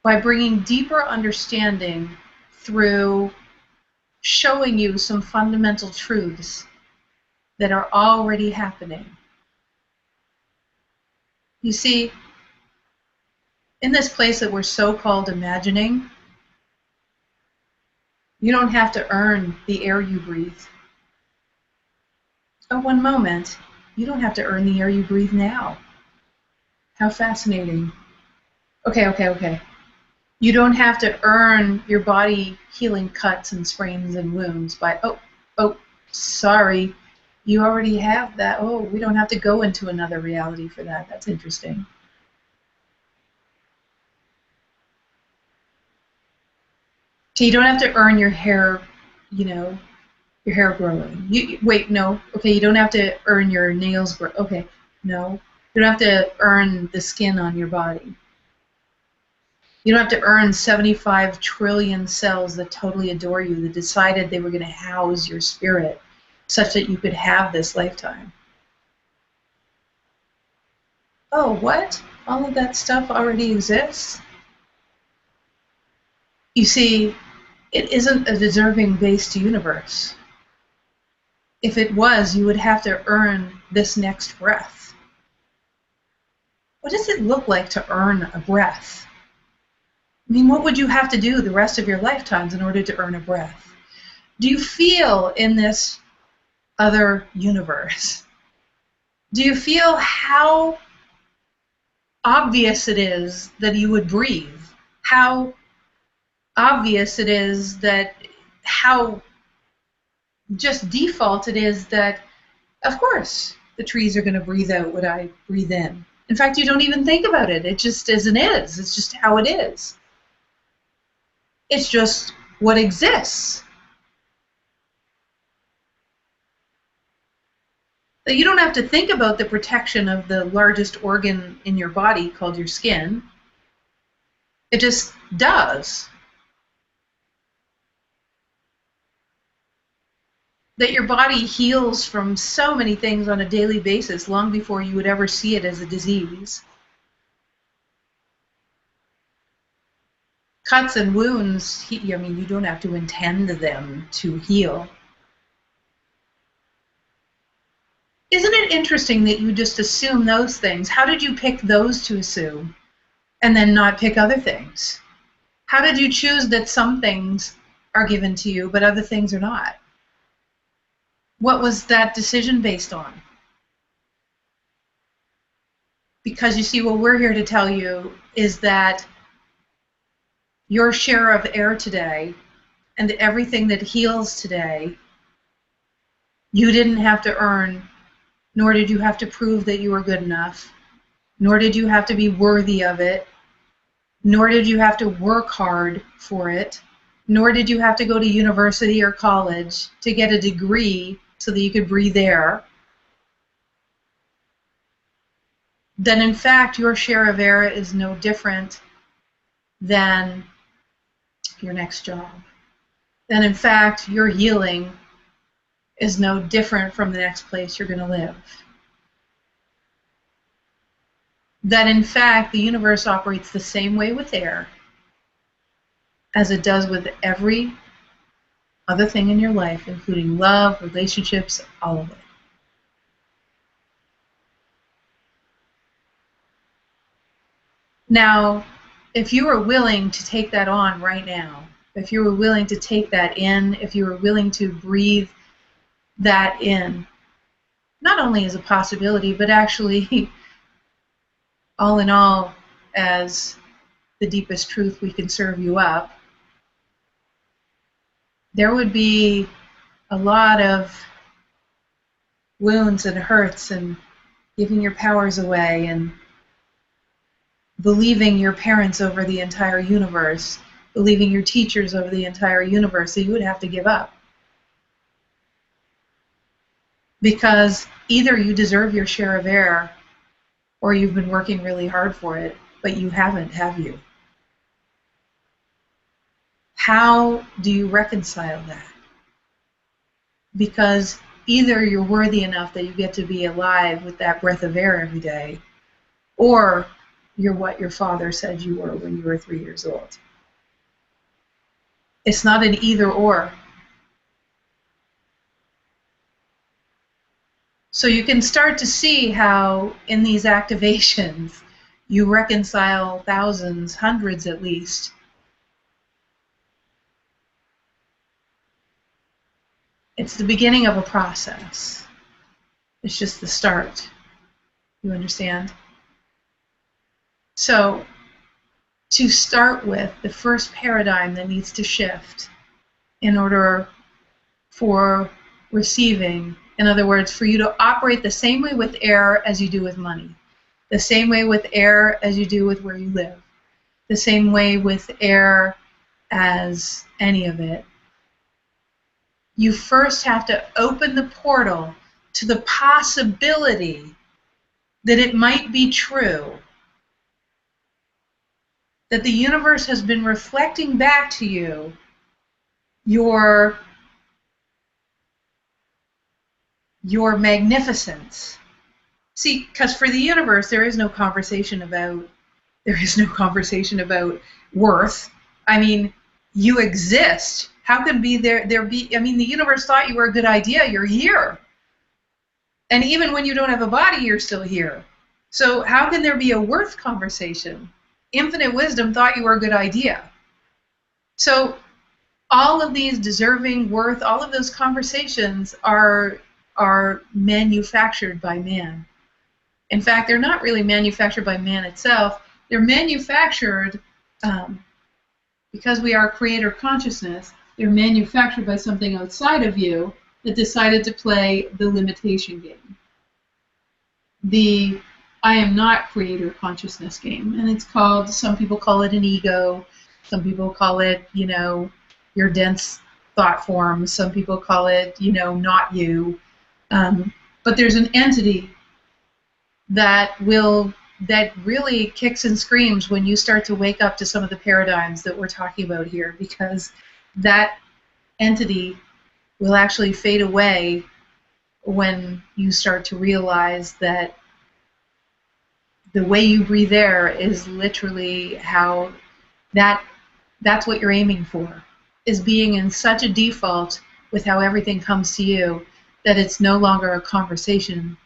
by bringing deeper understanding through showing you some fundamental truths that are already happening. You see, in this place that we're so-called imagining, you don't have to earn the air you breathe. Oh, one moment. You don't have to earn the air you breathe now. How fascinating. Okay. You don't have to earn your body healing cuts and sprains and wounds by, oh, sorry, you already have that. Oh, we don't have to go into another reality for that. That's interesting. So you don't have to earn your hair, your hair growing. Wait, no. Okay, you don't have to earn your nails grow. Okay, no. You don't have to earn the skin on your body. You don't have to earn 75 trillion cells that totally adore you, that decided they were going to house your spirit such that you could have this lifetime. Oh, what? All of that stuff already exists? You see, it isn't a deserving-based universe. If it was, you would have to earn this next breath. What does it look like to earn a breath? I mean, what would you have to do the rest of your lifetimes in order to earn a breath? Do you feel in this other universe? Do you feel how obvious it is that you would breathe? How obvious it is that, how just default it is that, of course, the trees are going to breathe out what I breathe in. In fact, you don't even think about it. It just is and is. It's just how it is. It's just what exists. So you don't have to think about the protection of the largest organ in your body called your skin. It just does. That your body heals from so many things on a daily basis long before you would ever see it as a disease. Cuts and wounds, I mean, you don't have to intend them to heal. Isn't it interesting that you just assume those things? How did you pick those to assume and then not pick other things? How did you choose that some things are given to you but other things are not? What was that decision based on? Because you see, what we're here to tell you is that your share of air today and everything that heals today, you didn't have to earn, nor did you have to prove that you were good enough, nor did you have to be worthy of it, nor did you have to work hard for it, nor did you have to go to university or college to get a degree so that you could breathe air. then in fact your share of air is no different than your next job. Then in fact your healing is no different from the next place you're going to live. That in fact the universe operates the same way with air as it does with every other thing in your life, including love, relationships, all of it. Now, if you are willing to take that on right now, if you were willing to take that in, if you were willing to breathe that in, not only as a possibility, but actually, all in all, as the deepest truth we can serve you up, there would be a lot of wounds and hurts and giving your powers away and believing your parents over the entire universe, believing your teachers over the entire universe that you would have to give up. Because either you deserve your share of air or you've been working really hard for it, but you haven't, have you? How do you reconcile that? Because either you're worthy enough that you get to be alive with that breath of air every day, or you're what your father said you were when you were 3 years old. It's not an either or. So you can start to see how in these activations you reconcile thousands, hundreds at least. It's the beginning of a process. It's just the start. You understand? So, to start with, the first paradigm that needs to shift in order for receiving, in other words, for you to operate the same way with air as you do with money, the same way with air as you do with where you live, the same way with air as any of it. You first have to open the portal to the possibility that it might be true that the universe has been reflecting back to you your magnificence. See, because for the universe there is no conversation about worth. I mean, you exist. How can there be? I mean, the universe thought you were a good idea. You're here, and even when you don't have a body, you're still here. So how can there be a worth conversation? Infinite wisdom thought you were a good idea. So all of these deserving, worth, all of those conversations are manufactured by man. In fact, they're not really manufactured by man itself. They're manufactured because we are creator consciousness. They're manufactured by something outside of you that decided to play the limitation game. The I am not creator consciousness game. And it's called, some people call it an ego. Some people call it, your dense thought form. Some people call it, not you. But there's an entity that really kicks and screams when you start to wake up to some of the paradigms that we're talking about here, because that entity will actually fade away when you start to realize that the way you breathe air is literally how that's what you're aiming for, is being in such a default with how everything comes to you that it's no longer a conversation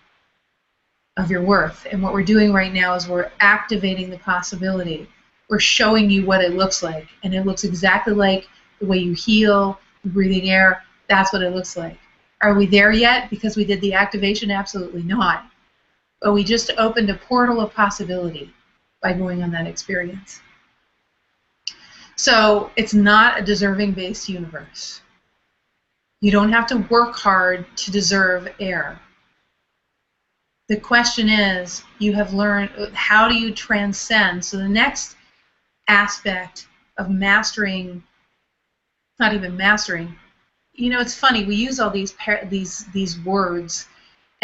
of your worth. And what we're doing right now is we're activating the possibility. We're showing you what it looks like, and it looks exactly like the way you heal, breathing air. That's what it looks like. Are we there yet because we did the activation? Absolutely not. But we just opened a portal of possibility by going on that experience. So it's not a deserving-based universe. You don't have to work hard to deserve air. The question is, you have learned, how do you transcend? So the next aspect of mastering, not even mastering, it's funny, we use all these words,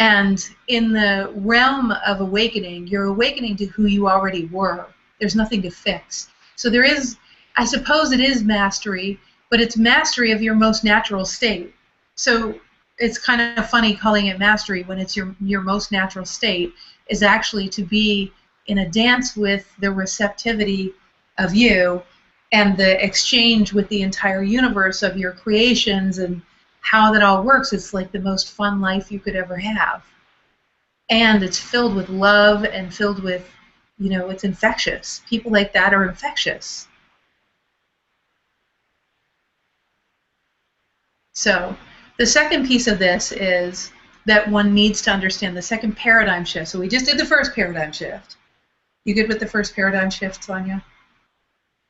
And in the realm of awakening, you're awakening to who you already were. There's nothing to fix. So there is, I suppose it is mastery, but it's mastery of your most natural state. So it's kind of funny calling it mastery when it's your most natural state is actually to be in a dance with the receptivity of you and the exchange with the entire universe of your creations and how that all works. It's like the most fun life you could ever have. And it's filled with love and filled with, it's infectious. People like that are infectious. So the second piece of this is that one needs to understand the second paradigm shift. So we just did the first paradigm shift. You good with the first paradigm shift, Sonia?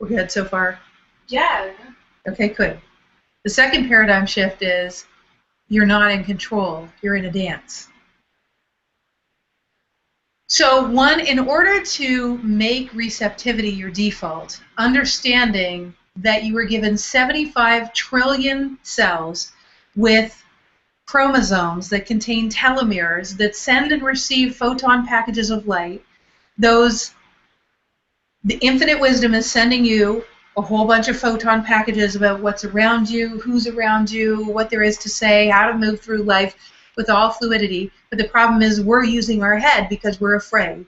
We're good so far? Yeah. Okay, good. The second paradigm shift is you're not in control. You're in a dance. So one, in order to make receptivity your default, understanding that you were given 75 trillion cells with chromosomes that contain telomeres that send and receive photon packages of light, the infinite wisdom is sending you a whole bunch of photon packages about what's around you, who's around you, what there is to say, how to move through life with all fluidity. But the problem is we're using our head because we're afraid.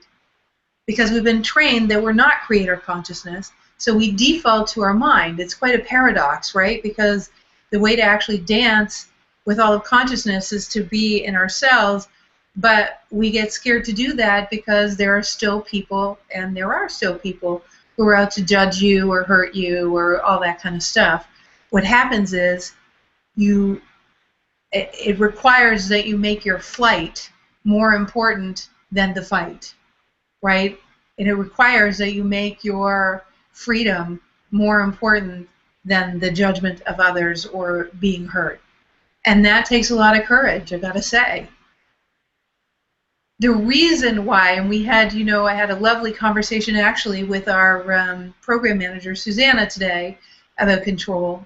Because we've been trained that we're not creator consciousness, so we default to our mind. It's quite a paradox, right? Because the way to actually dance with all of consciousness is to be in ourselves, but we get scared to do that because there are still people, and there are still people, who are out to judge you or hurt you or all that kind of stuff. What happens is it requires that you make your flight more important than the fight, right? And it requires that you make your freedom more important than the judgment of others or being hurt. And that takes a lot of courage, I gotta say. The reason why, and we had, I had a lovely conversation actually with our program manager, Susanna, today about control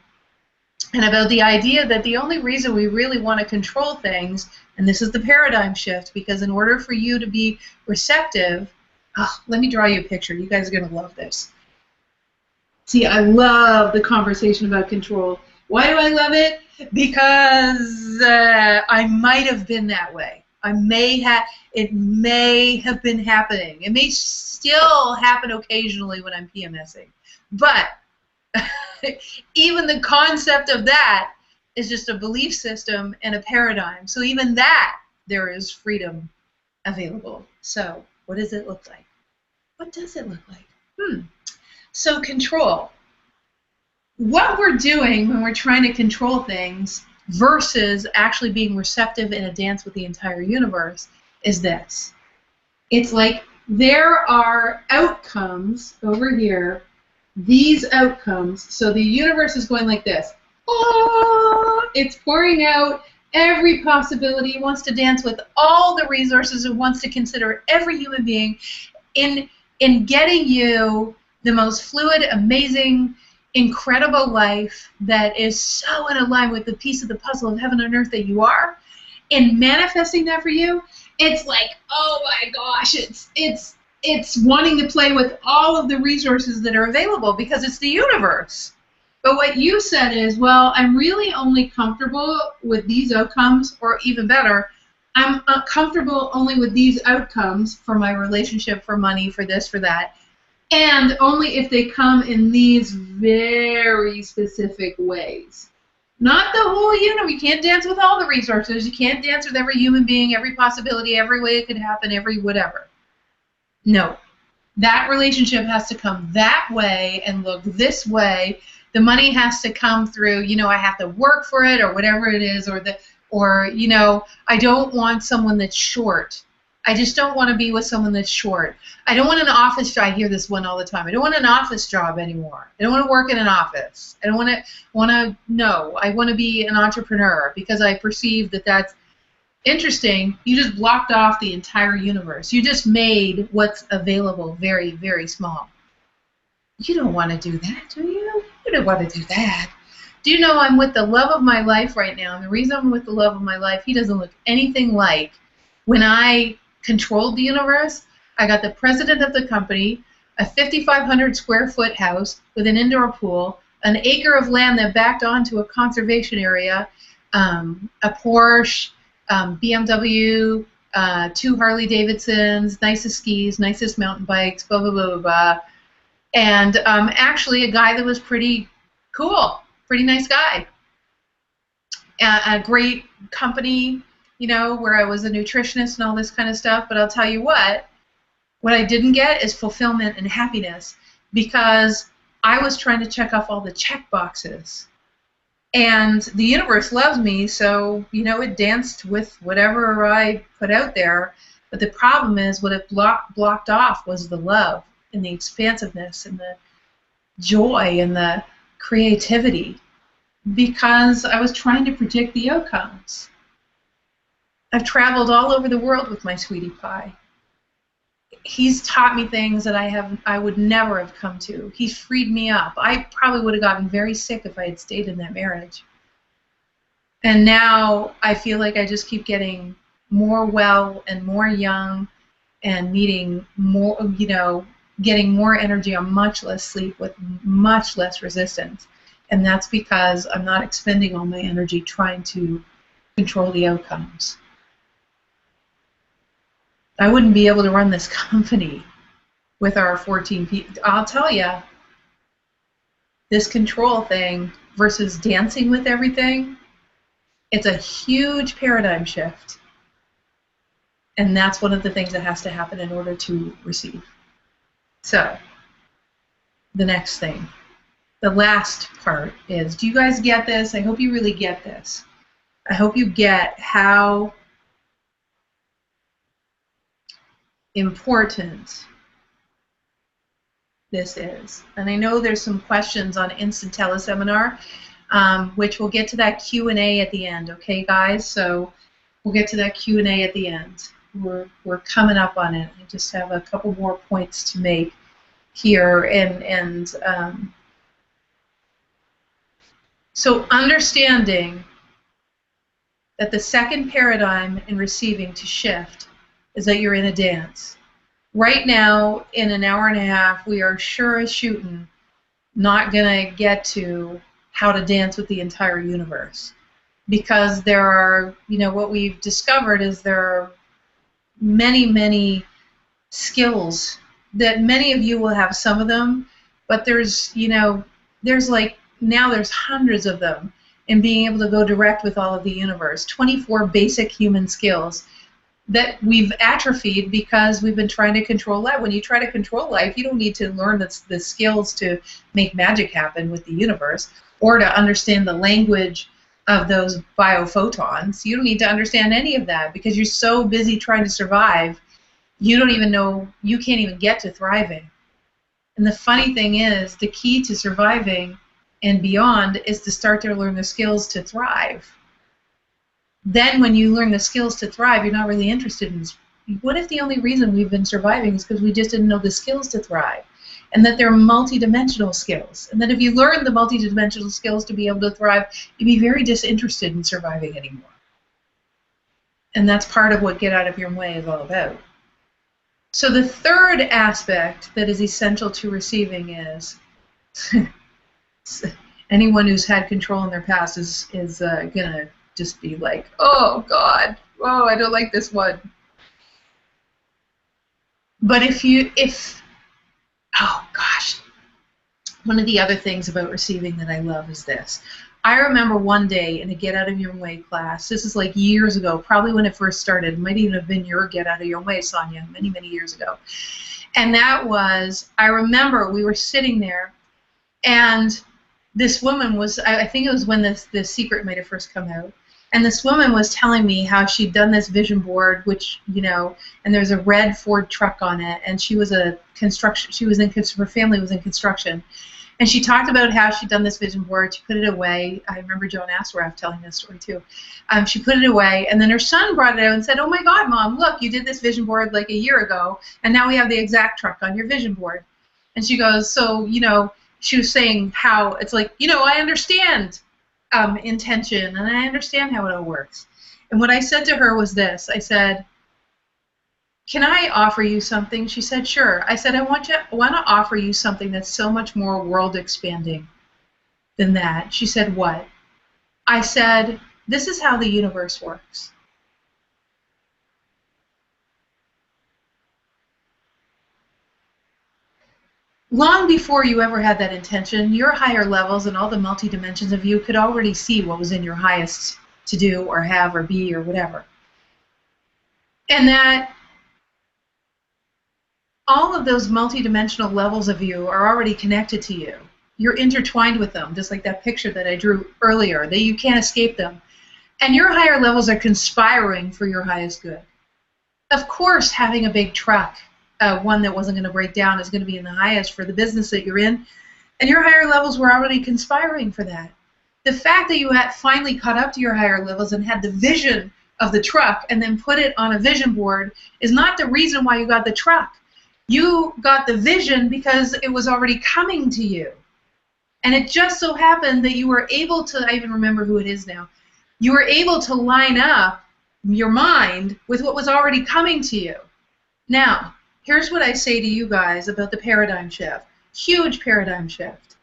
and about the idea that the only reason we really want to control things, and this is the paradigm shift, because in order for you to be receptive, let me draw you a picture. You guys are going to love this. See, I love the conversation about control. Why do I love it? Because I might have been that way. It may have been happening. It may still happen occasionally when I'm PMSing. But even the concept of that is just a belief system and a paradigm. So even that, there is freedom available. So what does it look like? What does it look like? So control. What we're doing when we're trying to control things versus actually being receptive in a dance with the entire universe is this. It's like there are outcomes over here, these outcomes. So the universe is going like this. Oh, it's pouring out every possibility. It wants to dance with all the resources. It wants to consider every human being in getting you the most fluid, amazing, incredible life that is so in alignment with the piece of the puzzle of heaven and earth that you are, and manifesting that for you. It's like, oh my gosh, it's wanting to play with all of the resources that are available because it's the universe. But what you said is, well, I'm really only comfortable with these outcomes, or even better, I'm comfortable only with these outcomes for my relationship, for money, for this, for that, and only if they come in these very specific ways. Not the whole universe. You can't dance with all the resources. You can't dance with every human being, every possibility, every way it could happen, every whatever. No. That relationship has to come that way and look this way. The money has to come through, I have to work for it or whatever it is, or I don't want someone that's short. I just don't want to be with someone that's short. I don't want an office job. I hear this one all the time. I don't want an office job anymore. I don't want to work in an office. I don't I want to be an entrepreneur because I perceive that that's interesting. You just blocked off the entire universe. You just made what's available very, very small. You don't want to do that, do you? You don't want to do that. Do you know I'm with the love of my life right now? And the reason I'm with the love of my life, he doesn't look anything like When I controlled the universe, I got the president of the company, a 5,500 square foot house with an indoor pool, an acre of land that backed onto a conservation area, a Porsche, BMW, 2 Harley Davidsons, nicest skis, nicest mountain bikes, blah, blah, blah, blah, blah. And actually a guy that was pretty cool, pretty nice guy. A great company, you know, where I was a nutritionist and all this kind of stuff. But I'll tell you what I didn't get is fulfillment and happiness, because I was trying to check off all the check boxes. And the universe loves me, so, you know, it danced with whatever I put out there. But the problem is what it blocked off was the love and the expansiveness and the joy and the creativity, because I was trying to predict the outcomes. I've traveled all over the world with my sweetie pie. He's taught me things that I would never have come to. He's freed me up. I probably would have gotten very sick if I had stayed in that marriage. And now I feel like I just keep getting more well and more young and needing more, you know, getting more energy on much less sleep with much less resistance. And that's because I'm not expending all my energy trying to control the outcomes. I wouldn't be able to run this company with our 14 people. I'll tell you, this control thing versus dancing with everything, it's a huge paradigm shift. And that's one of the things that has to happen in order to receive. So, the next thing, the last part is, do you guys get this? I hope you really get this. I hope you get how important this is. And I know there's some questions on Instant Teleseminar, which we'll get to that Q&A at the end, okay, guys? So we'll get to that Q&A at the end. We're coming up on it. I just have a couple more points to make here. And so understanding that the second paradigm in receiving to shift is that you're in a dance. Right now, in an hour and a half, we are sure as shooting not going to get to how to dance with the entire universe. Because there are, you know, what we've discovered is there are many, many skills that many of you will have some of them, but there's, you know, there's like, now there's hundreds of them in being able to go direct with all of the universe. 24 basic human skills that we've atrophied because we've been trying to control life. When you try to control life, you don't need to learn the skills to make magic happen with the universe or to understand the language of those biophotons. You don't need to understand any of that because you're so busy trying to survive, you don't even know, you can't even get to thriving. And the funny thing is, the key to surviving and beyond is to start to learn the skills to thrive. Then when you learn the skills to thrive, you're not really interested in, what if the only reason we've been surviving is because we just didn't know the skills to thrive? And that they're multidimensional skills. And that if you learn the multidimensional skills to be able to thrive, you'd be very disinterested in surviving anymore. And that's part of what Get Out of Your Way is all about. So the third aspect that is essential to receiving is anyone who's had control in their past is going to just be like, oh, God, oh, I don't like this one. But oh, gosh, one of the other things about receiving that I love is this. I remember one day in a Get Out of Your Way class, this is like years ago, probably when it first started, it might even have been your Get Out of Your Way, Sonia, many, many years ago. And that was, I remember we were sitting there, and this woman was, I think it was when The Secret might have first come out, and this woman was telling me how she'd done this vision board, which, you know, and there's a red Ford truck on it, and she was her family was in construction. And she talked about how she'd done this vision board, she put it away. I remember Joan Asraff telling this story too. She put it away, and then her son brought it out and said, oh my God, Mom, look, you did this vision board like a year ago, and now we have the exact truck on your vision board. And she goes, so, you know, she was saying how it's like, you know, I understand intention, and I understand how it all works. And what I said to her was this. I said, can I offer you something? She said, sure. I said, I want to offer you something that's so much more world expanding than that. She said, what? I said, this is how the universe works. Long before you ever had that intention, your higher levels and all the multi-dimensions of you could already see what was in your highest to do or have or be or whatever. And that all of those multi-dimensional levels of you are already connected to you. You're intertwined with them, just like that picture that I drew earlier, that you can't escape them. And your higher levels are conspiring for your highest good. Of course, having a big truck, one that wasn't going to break down, is going to be in the highest for the business that you're in. And your higher levels were already conspiring for that. The fact that you had finally caught up to your higher levels and had the vision of the truck and then put it on a vision board is not the reason why you got the truck. You got the vision because it was already coming to you. And it just so happened that you were able to, I even remember who it is now, you were able to line up your mind with what was already coming to you. Now, here's what I say to you guys about the paradigm shift. Huge paradigm shift.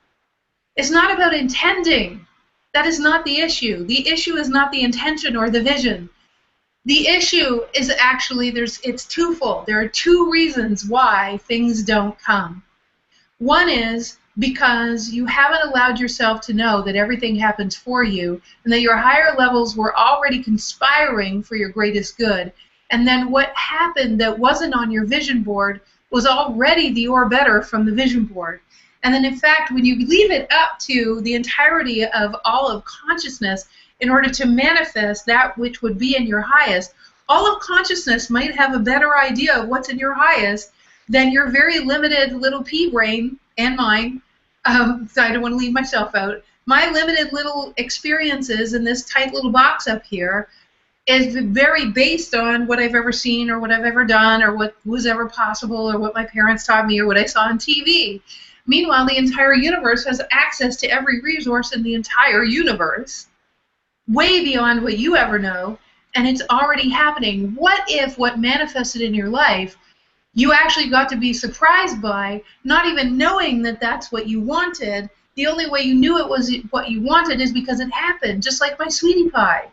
It's not about intending. That is not the issue. The issue is not the intention or the vision. The issue is actually, it's twofold. There are two reasons why things don't come. One is because you haven't allowed yourself to know that everything happens for you and that your higher levels were already conspiring for your greatest good. And then what happened that wasn't on your vision board was already the or better from the vision board. And then, in fact, when you leave it up to the entirety of all of consciousness in order to manifest that which would be in your highest, all of consciousness might have a better idea of what's in your highest than your very limited little pea brain and mine. So I don't want to leave myself out. My limited little experiences in this tight little box up here is very based on what I've ever seen or what I've ever done or what was ever possible or what my parents taught me or what I saw on TV. Meanwhile, the entire universe has access to every resource in the entire universe, way beyond what you ever know, and it's already happening. What if what manifested in your life you actually got to be surprised by, not even knowing that that's what you wanted? The only way you knew it was what you wanted is because it happened, just like my sweetie pie.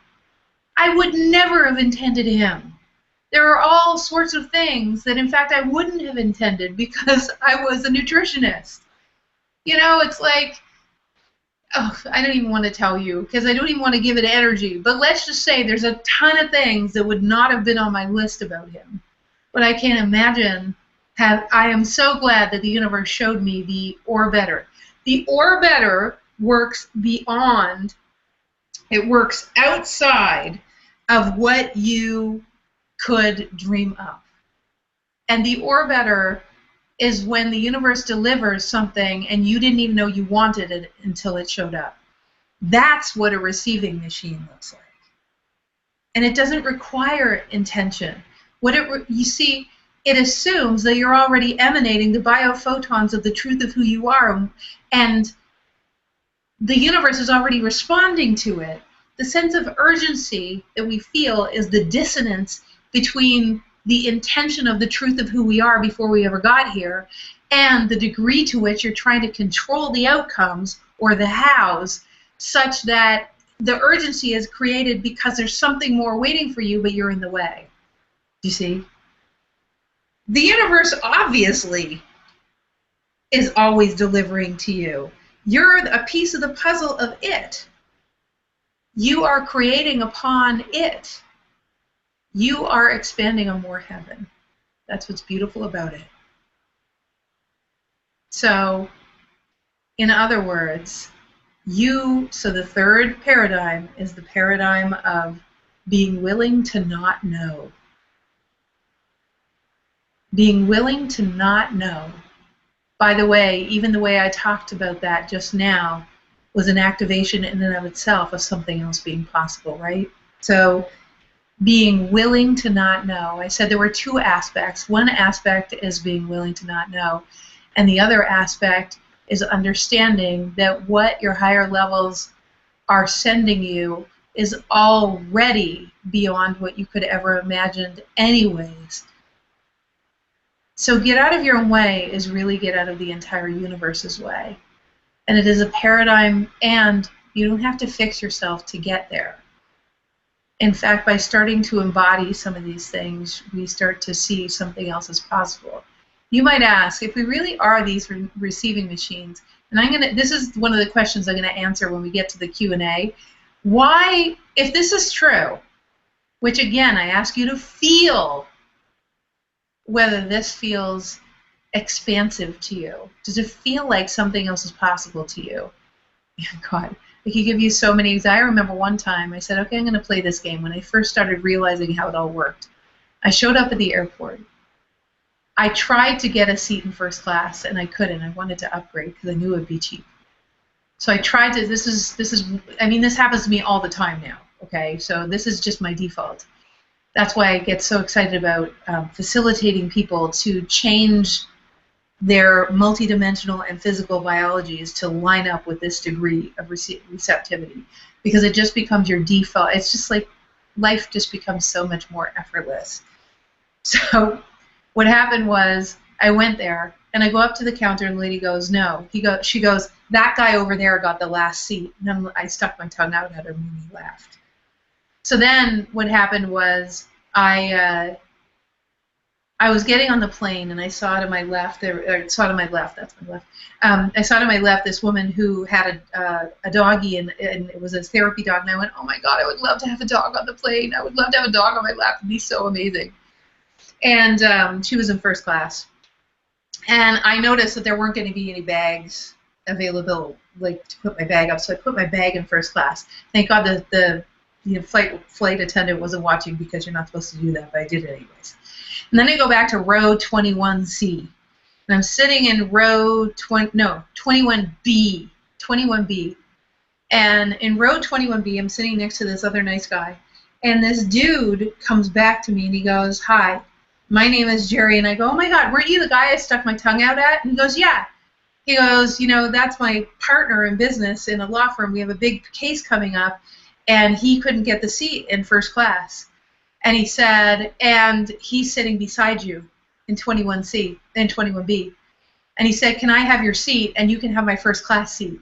I would never have intended him. There are all sorts of things that, in fact, I wouldn't have intended because I was a nutritionist. You know, it's like, oh, I don't even want to tell you because I don't even want to give it energy. But let's just say there's a ton of things that would not have been on my list about him. But I can't imagine I am so glad that the universe showed me the or better. The or better works beyond, it works outside of what you could dream up. And the or better is when the universe delivers something and you didn't even know you wanted it until it showed up. That's what a receiving machine looks like. And it doesn't require intention. You see, it assumes that you're already emanating the biophotons of the truth of who you are, and the universe is already responding to it. The sense of urgency that we feel is the dissonance between the intention of the truth of who we are before we ever got here and the degree to which you're trying to control the outcomes or the hows, such that the urgency is created because there's something more waiting for you, but you're in the way. Do you see? The universe obviously is always delivering to you. You're a piece of the puzzle of it. You are creating upon it. You are expanding a more heaven. That's what's beautiful about it. So, in other words, so the third paradigm is the paradigm of being willing to not know. Being willing to not know. By the way, even the way I talked about that just now was an activation in and of itself of something else being possible, right? So, being willing to not know. I said there were two aspects. One aspect is being willing to not know, and the other aspect is understanding that what your higher levels are sending you is already beyond what you could ever imagined anyways. So get out of your own way is really get out of the entire universe's way. And it is a paradigm, and you don't have to fix yourself to get there. In fact, by starting to embody some of these things, we start to see something else as possible. You might ask, if we really are these receiving machines, and this is one of the questions I'm going to answer when we get to the Q&A, why, if this is true, which again, I ask you to feel whether this feels expansive to you. Does it feel like something else is possible to you? God, it can give you so many. I remember one time I said, okay, I'm going to play this game. When I first started realizing how it all worked, I showed up at the airport. I tried to get a seat in first class, and I couldn't. I wanted to upgrade because I knew it would be cheap. So I tried to. I mean, this happens to me all the time now. Okay, so this is just my default. That's why I get so excited about facilitating people to change their multidimensional and physical biologies to line up with this degree of receptivity, because it just becomes your default. It's just like life just becomes so much more effortless. So what happened was I went there, and I go up to the counter, and the lady goes, no. She goes, that guy over there got the last seat. And I stuck my tongue out at her, and he laughed. So then what happened was I was getting on the plane, and I saw to my left, I saw to my left this woman who had a doggie, and it was a therapy dog, and I went, oh my God, I would love to have a dog on the plane. I would love to have a dog on my lap. It would be so amazing. And she was in first class. And I noticed that there weren't going to be any bags available, like to put my bag up, so I put my bag in first class. Thank God the flight attendant wasn't watching, because you're not supposed to do that, but I did it anyways. And then I go back to row 21C, and I'm sitting in row 21B, 21B. And in row 21B, I'm sitting next to this other nice guy, and this dude comes back to me, and he goes, hi, my name is Jerry. And I go, oh my God, weren't you the guy I stuck my tongue out at? And he goes, yeah. He goes, you know, that's my partner in business in a law firm. We have a big case coming up, and he couldn't get the seat in first class. And he said, and he's sitting beside you in 21C, in 21B. And he said, can I have your seat, and you can have my first class seat?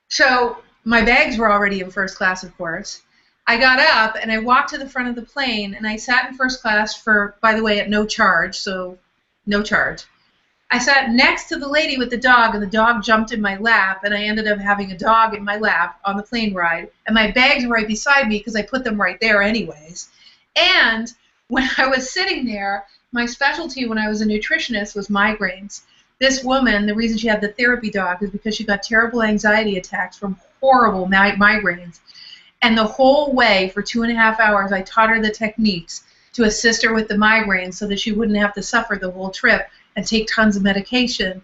So my bags were already in first class, of course. I got up, and I walked to the front of the plane, and I sat in first class for, by the way, at no charge, so no charge. I sat next to the lady with the dog, and the dog jumped in my lap, and I ended up having a dog in my lap on the plane ride. And my bags were right beside me because I put them right there anyways. And when I was sitting there, my specialty when I was a nutritionist was migraines. This woman, the reason she had the therapy dog is because she got terrible anxiety attacks from horrible migraines. And the whole way for 2.5 hours, I taught her the techniques to assist her with the migraines so that she wouldn't have to suffer the whole trip and take tons of medication.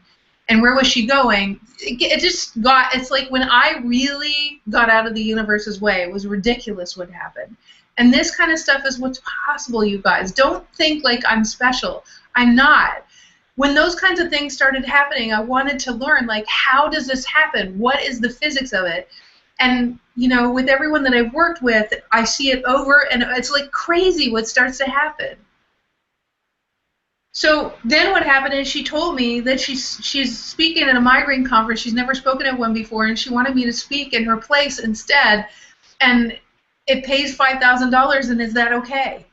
And where was she going? It's like when I really got out of the universe's way, it was ridiculous what happened. And this kind of stuff is what's possible, you guys. Don't think like I'm special. I'm not. When those kinds of things started happening, I wanted to learn, like, how does this happen? What is the physics of it? And, you know, with everyone that I've worked with, I see it over, and it's like crazy what starts to happen. So then what happened is she told me that she's speaking at a migraine conference. She's never spoken at one before, and she wanted me to speak in her place instead. And it pays $5,000, and is that okay?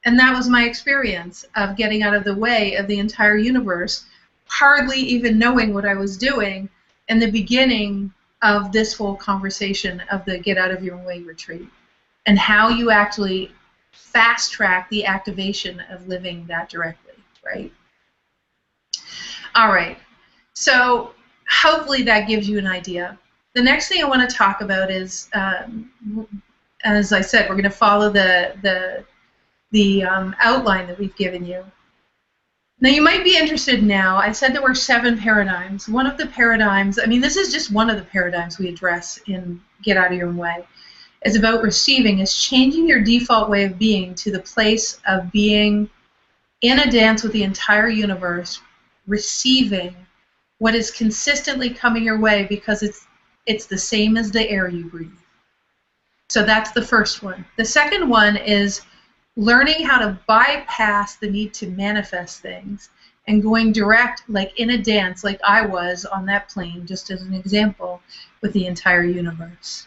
And that was my experience of getting out of the way of the entire universe, hardly even knowing what I was doing in the beginning of this whole conversation of the Get Out of Your Own Way retreat, and how you actually fast-track the activation of living that directly, right? All right, so hopefully that gives you an idea. The next thing I want to talk about is, as I said, we're going to follow the outline that we've given you. Now, you might be interested now. I said there were 7 paradigms. One of the paradigms, I mean, this is just one of the paradigms we address in Get Out of Your Own Way. It's about receiving. It's changing your default way of being to the place of being in a dance with the entire universe, receiving what is consistently coming your way because it's the same as the air you breathe. So that's the first one. The second one is learning how to bypass the need to manifest things and going direct, like in a dance, like I was on that plane, just as an example, with the entire universe.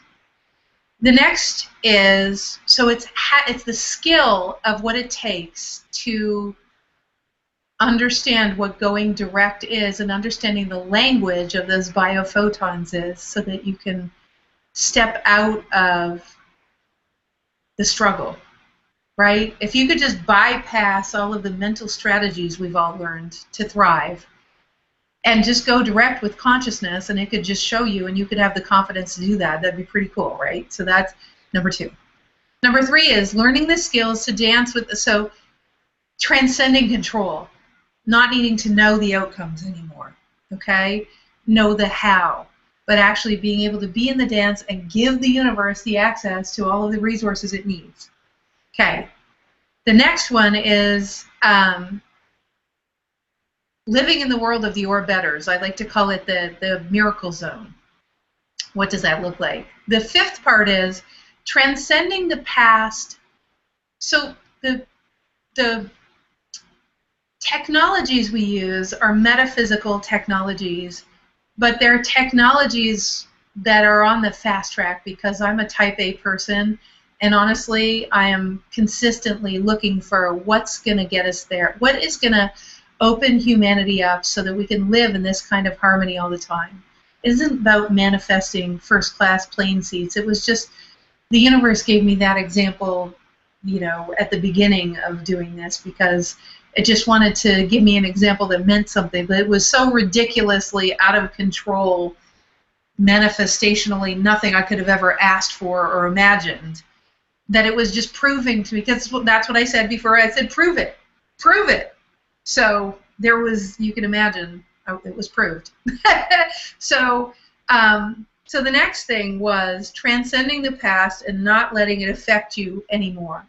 The next is, so it's the skill of what it takes to understand what going direct is and understanding the language of those biophotons is, so that you can step out of the struggle, right? If you could just bypass all of the mental strategies we've all learned to thrive and just go direct with consciousness, and it could just show you, and you could have the confidence to do that, that'd be pretty cool, right? So that's number 2. Number 3 is learning the skills to dance with, so transcending control, not needing to know the outcomes anymore, okay? Know the how, but actually being able to be in the dance and give the universe the access to all of the resources it needs. Okay. The next one is living in the world of the or-betters. I like to call it the miracle zone. What does that look like? The 5th part is transcending the past. So the technologies we use are metaphysical technologies, but they're technologies that are on the fast track because I'm a type A person, and honestly, I am consistently looking for what's going to get us there. What is going to open humanity up so that we can live in this kind of harmony all the time? It isn't about manifesting first-class plane seats. It was just the universe gave me that example, you know, at the beginning of doing this because it just wanted to give me an example that meant something, but it was so ridiculously out of control, manifestationally nothing I could have ever asked for or imagined, that it was just proving to me, because that's what I said before. I said, prove it. Prove it. So there was, you can imagine, it was proved. So the next thing was transcending the past and not letting it affect you anymore.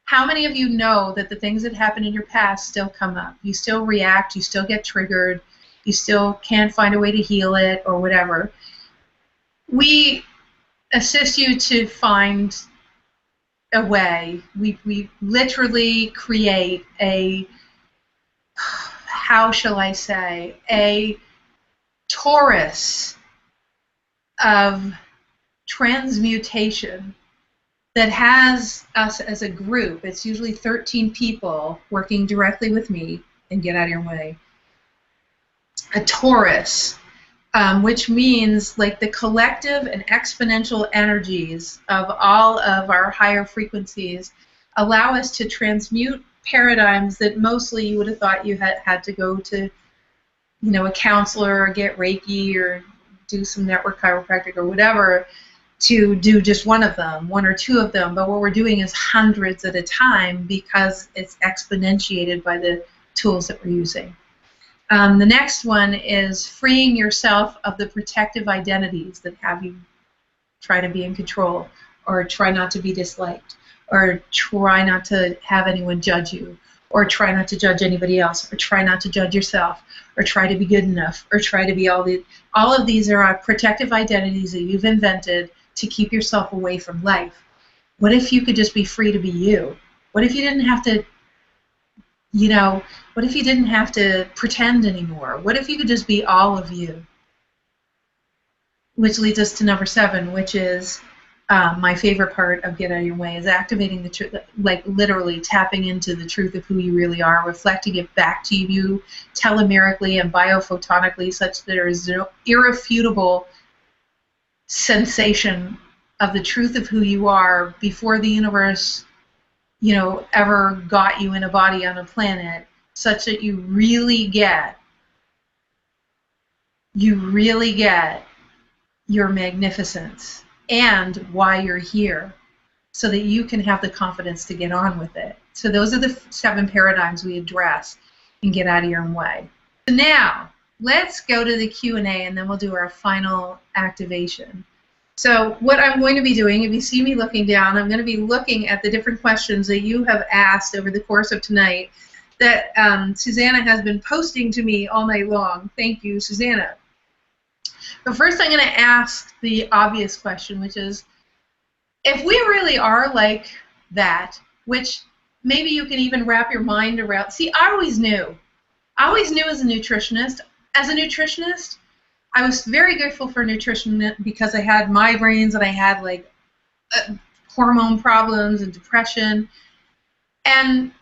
How many of you know that the things that happened in your past still come up? You still react, you still get triggered, you still can't find a way to heal it or whatever. We assist you to find a way. We literally create a, how shall I say, a torus of transmutation that has us as a group. It's usually 13 people working directly with me, and get out of your way. A torus, which means like the collective and exponential energies of all of our higher frequencies allow us to transmute paradigms that mostly you would have thought you had to go to, you know, a counselor or get Reiki or do some network chiropractic or whatever to do just one of them, 1 or 2 of them. But what we're doing is hundreds at a time because it's exponentiated by the tools that we're using. The next one is freeing yourself of the protective identities that have you try to be in control, or try not to be disliked, or try not to have anyone judge you, or try not to judge anybody else, or try not to judge yourself, or try to be good enough, or try to be all of these are protective identities that you've invented to keep yourself away from life. What if you could just be free to be you? What if you didn't have to, you know, what if you didn't have to pretend anymore? What if you could just be all of you? Which leads us to number 7, which is my favorite part of Get Out of Your Way, is activating the truth, like literally tapping into the truth of who you really are, reflecting it back to you telemerically and biophotonically, such that there is no irrefutable sensation of the truth of who you are before the universe, you know, ever got you in a body on a planet, such that you really get your magnificence and why you're here, so that you can have the confidence to get on with it. So those are the 7 paradigms we address and Get Out of Your Way. So now, let's go to the Q&A, and then we'll do our final activation. So what I'm going to be doing, if you see me looking down, I'm going to be looking at the different questions that you have asked over the course of tonight that Susanna has been posting to me all night long. Thank you, Susanna. But first I'm going to ask the obvious question, which is, if we really are like that, which maybe you can even wrap your mind around. See, I always knew as a nutritionist. As a nutritionist, I was very grateful for nutrition because I had migraines and I had like hormone problems and depression. And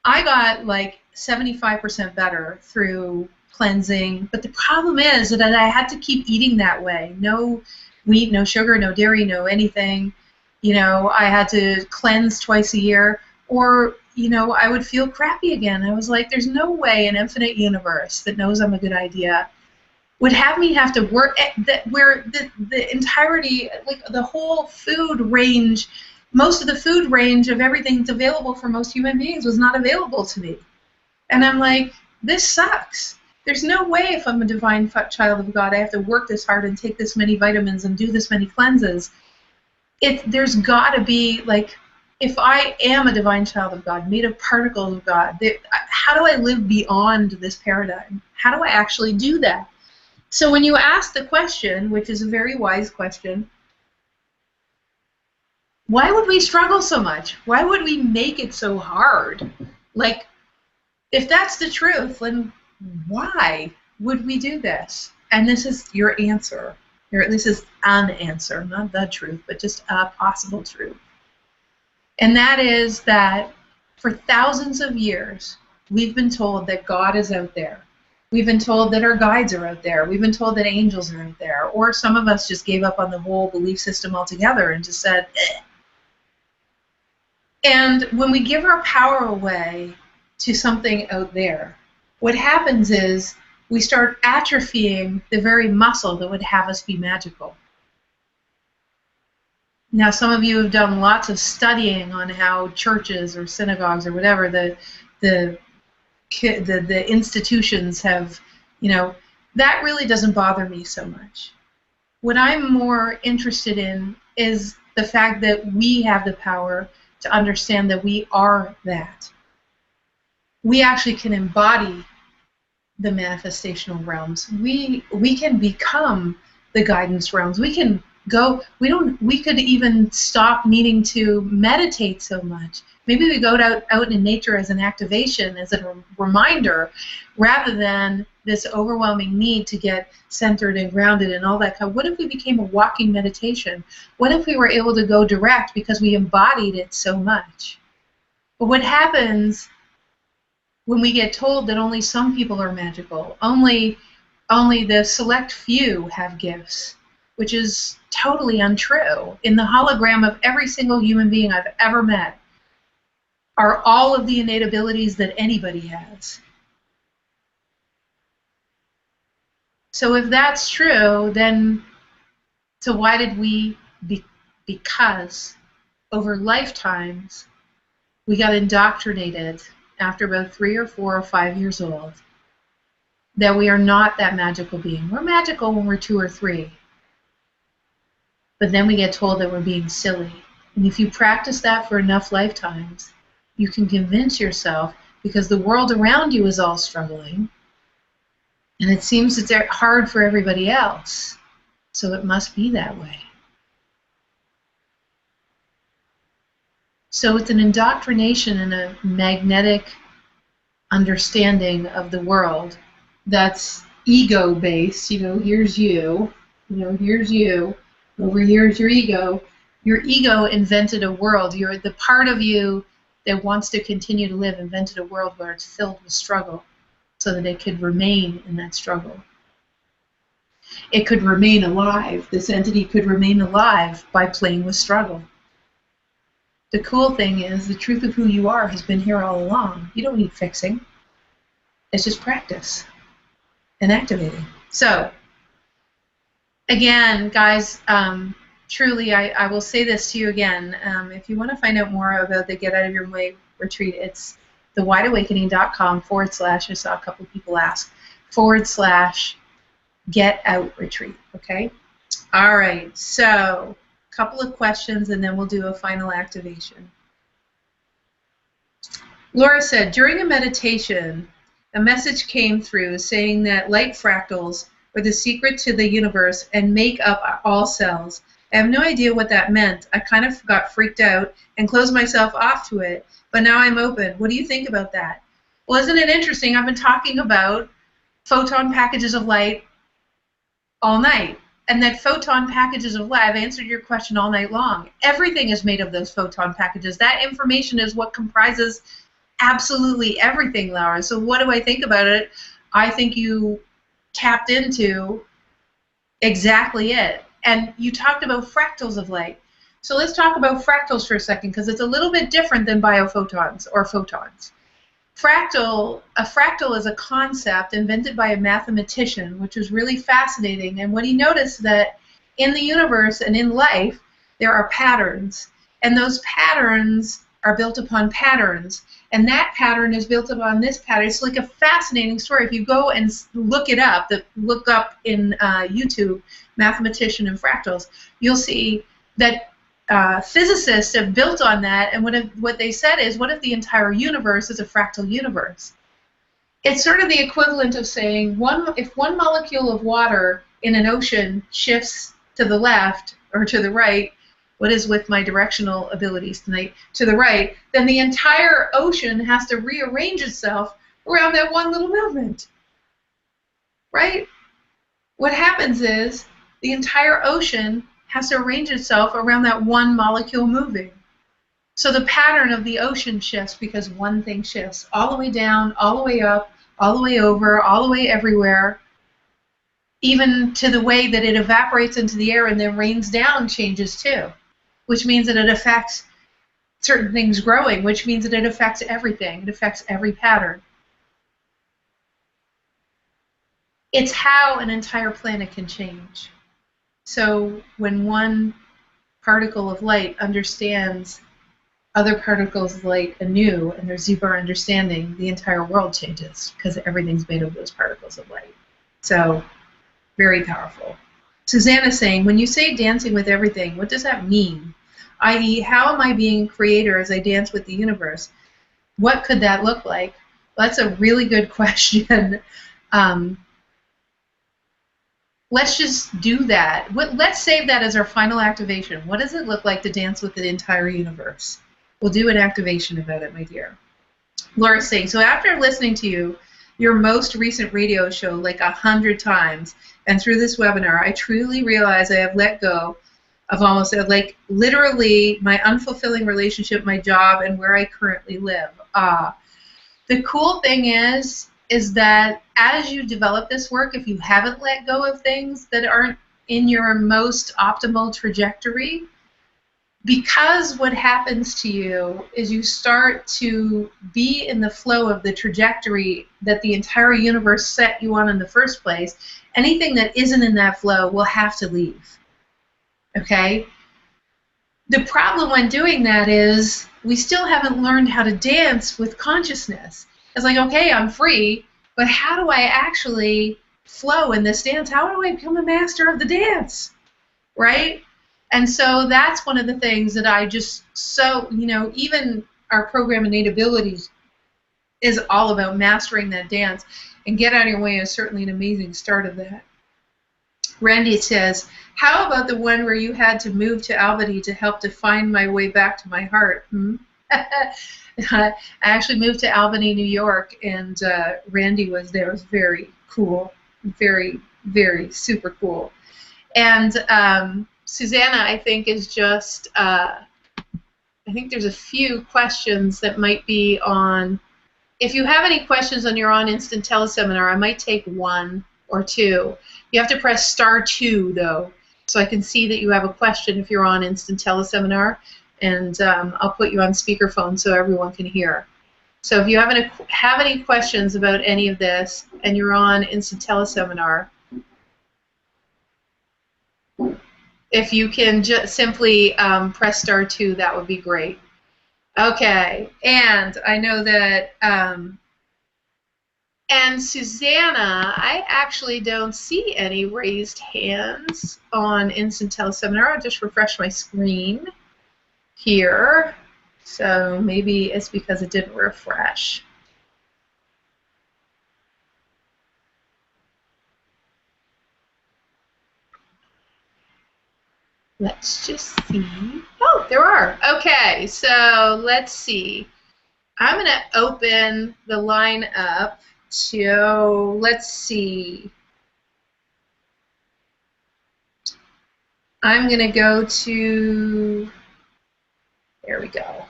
I got like 75% better through cleansing. But the problem is that I had to keep eating that way. No wheat, no sugar, no dairy, no anything. You know, I had to cleanse twice a year, or, you know, I would feel crappy again. I was like, there's no way an infinite universe that knows I'm a good idea would have me have to work where the entirety, like the whole food range, most of the food range of everything that's available for most human beings was not available to me. And I'm like, this sucks. There's no way if I'm a divine child of God, I have to work this hard and take this many vitamins and do this many cleanses. There's got to be, like, if I am a divine child of God, made of particles of God, how do I live beyond this paradigm? How do I actually do that? So when you ask the question, which is a very wise question, why would we struggle so much? Why would we make it so hard? Like, if that's the truth, then why would we do this? And this is your answer. Or at least is an answer, not the truth, but just a possible truth. And that is that for thousands of years, we've been told that God is out there. We've been told that our guides are out there. We've been told that angels are out there. Or some of us just gave up on the whole belief system altogether and just said, eh. And when we give our power away to something out there, what happens is we start atrophying the very muscle that would have us be magical. Now, some of you have done lots of studying on how churches or synagogues or whatever, the institutions have, you know, that really doesn't bother me so much. What I'm more interested in is the fact that we have the power to understand that we are that. We actually can embody the manifestational realms. We can become the guidance realms. We can go, we could even stop needing to meditate so much. Maybe we go out in nature as an activation, as a reminder, rather than this overwhelming need to get centered and grounded and all that. What if we became a walking meditation? What if we were able to go direct because we embodied it so much? But what happens when we get told that only some people are magical, only the select few have gifts, which is totally untrue. In the hologram of every single human being I've ever met are all of the innate abilities that anybody has. So if that's true, then so why did we, because over lifetimes we got indoctrinated after about 3 or 4 or 5 years old that we are not that magical being. We're magical when we're 2 or 3. But then we get told that we're being silly. And if you practice that for enough lifetimes, you can convince yourself, because the world around you is all struggling, and it seems it's hard for everybody else, so it must be that way. So it's an indoctrination and a magnetic understanding of the world that's ego-based. You know, here's you. You know, here's you. Over here's your ego. Your ego invented a world. The part of you that wants to continue to live invented a world where it's filled with struggle so that it could remain in that struggle. It could remain alive. This entity could remain alive by playing with struggle. The cool thing is the truth of who you are has been here all along. You don't need fixing. It's just practice and activating. So, again, guys, truly, I will say this to you again. If you want to find out more about the Get Out of Your Way retreat, it's thewideawakening.com/, I saw a couple people ask, /Get Out Retreat, okay? All right, so a couple of questions, and then we'll do a final activation. Laura said, during a meditation, a message came through saying that light fractals are the secret to the universe and make up all cells. I have no idea what that meant. I kind of got freaked out and closed myself off to it, but now I'm open. What do you think about that? Well, isn't it interesting? I've been talking about photon packages of light all night. And that photon packages of light, I've answered your question all night long. Everything is made of those photon packages. That information is what comprises absolutely everything, Laura. So what do I think about it? I think you tapped into exactly it. And you talked about fractals of light. So let's talk about fractals for a second, because it's a little bit different than biophotons or photons. A fractal is a concept invented by a mathematician, which was really fascinating. And what he noticed that in the universe and in life, there are patterns. And those patterns are built upon patterns. And that pattern is built upon this pattern. It's like a fascinating story. If you go and look it up, look up in YouTube, mathematician and fractals, you'll see that physicists have built on that, and what they said is, what if the entire universe is a fractal universe? It's sort of the equivalent of saying, if one molecule of water in an ocean shifts to the left or to the right, what is with my directional abilities tonight, to the right, then the entire ocean has to rearrange itself around that one little movement, right? What happens is the entire ocean has to arrange itself around that one molecule moving. So the pattern of the ocean shifts because one thing shifts, all the way down, all the way up, all the way over, all the way everywhere, even to the way that it evaporates into the air and then rains down changes too, which means that it affects certain things growing, which means that it affects everything. It affects every pattern. It's how an entire planet can change. So when one particle of light understands other particles of light anew, and there's deeper understanding, the entire world changes because everything's made of those particles of light. So, very powerful. Susanna's saying, when you say dancing with everything, what does that mean? I.e., how am I being creator as I dance with the universe? What could that look like? Well, that's a really good question. Let's just do that. Let's save that as our final activation. What does it look like to dance with the entire universe? We'll do an activation about it, my dear. Laura's saying, so after listening to you, your most recent radio show like 100 times, and through this webinar, I truly realize I have let go of almost like literally my unfulfilling relationship, my job, and where I currently live. The cool thing is that as you develop this work, if you haven't let go of things that aren't in your most optimal trajectory, because what happens to you is you start to be in the flow of the trajectory that the entire universe set you on in the first place, anything that isn't in that flow will have to leave. Okay? The problem when doing that is we still haven't learned how to dance with consciousness. It's like, okay, I'm free, but how do I actually flow in this dance? How do I become a master of the dance? Right? And so that's one of the things that I just even our program Innate Abilities is all about mastering that dance, and Get Out of Your Way is certainly an amazing start of that. Randy says, how about the one where you had to move to Albany to help to find my way back to my heart? I actually moved to Albany, New York, and Randy was there. It was very cool. Very, very super cool. And Susanna, I think, is just, I think there's a few questions that might be on. If you have any questions on your On Instant Teleseminar, I might take one or two. You have to press *2, though, so I can see that you have a question if you're on Instant Teleseminar, and I'll put you on speakerphone so everyone can hear. So if you have any questions about any of this and you're on Instant Teleseminar, if you can just simply press *2, that would be great. Okay, and I know that, and Susanna, I actually don't see any raised hands on Instant Teleseminar. I'll just refresh my screen here. So maybe it's because it didn't refresh. Let's just see. Oh, there are. Okay, so let's see. I'm going to open the line up to, let's see. I'm going to go to, there we go.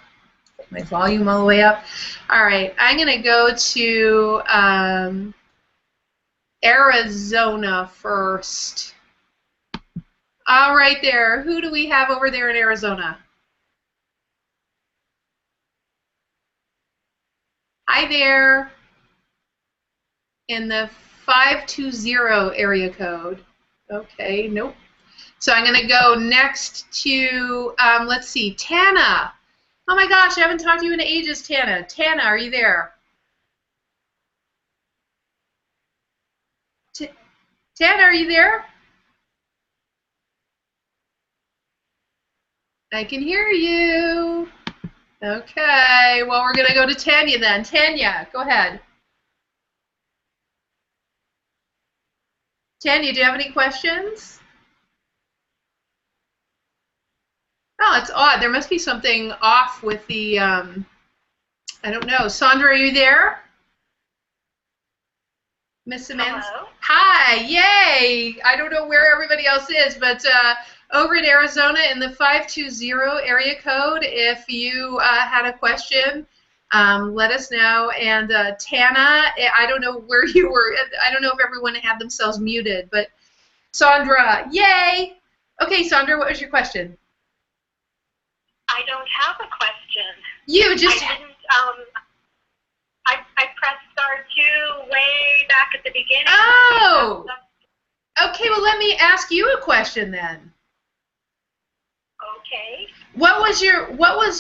Put my volume all the way up. All right, I'm going to go to Arizona first. All right there. Who do we have over there in Arizona? Hi there. In the 520 area code. Okay, nope. So I'm going to go next to, let's see, Tana. Oh my gosh, I haven't talked to you in ages, Tana. Tana, are you there? Tana, are you there? I can hear you. Okay, well, we're going to go to Tanya then. Tanya, go ahead. Tanya, do you have any questions? Oh, it's odd. There must be something off with the, I don't know. Sandra, are you there? Miss Simmons? Hello. Hi, yay! I don't know where everybody else is, but over in Arizona in the 520 area code, if you had a question, let us know. And Tana, I don't know where you were. I don't know if everyone had themselves muted, but Sandra, yay! Okay, Sandra, what was your question? I don't have a question. You just... I didn't, I pressed *2 way back at the beginning. Oh! Okay, well, let me ask you a question then. Okay. What was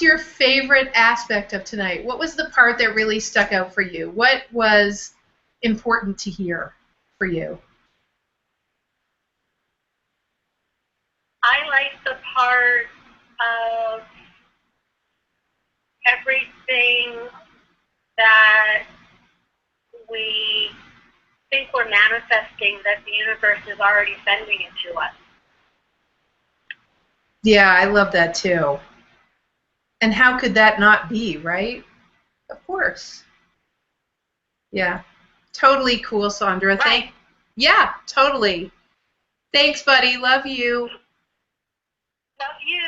your favorite aspect of tonight? What was the part that really stuck out for you? What was important to hear for you? I like the part of everything that we think we're manifesting, that the universe is already sending it to us. Yeah, I love that too. And how could that not be, right? Of course. Yeah. Totally cool, Sandra. Right. Yeah, totally. Thanks, buddy. Love you. Love you.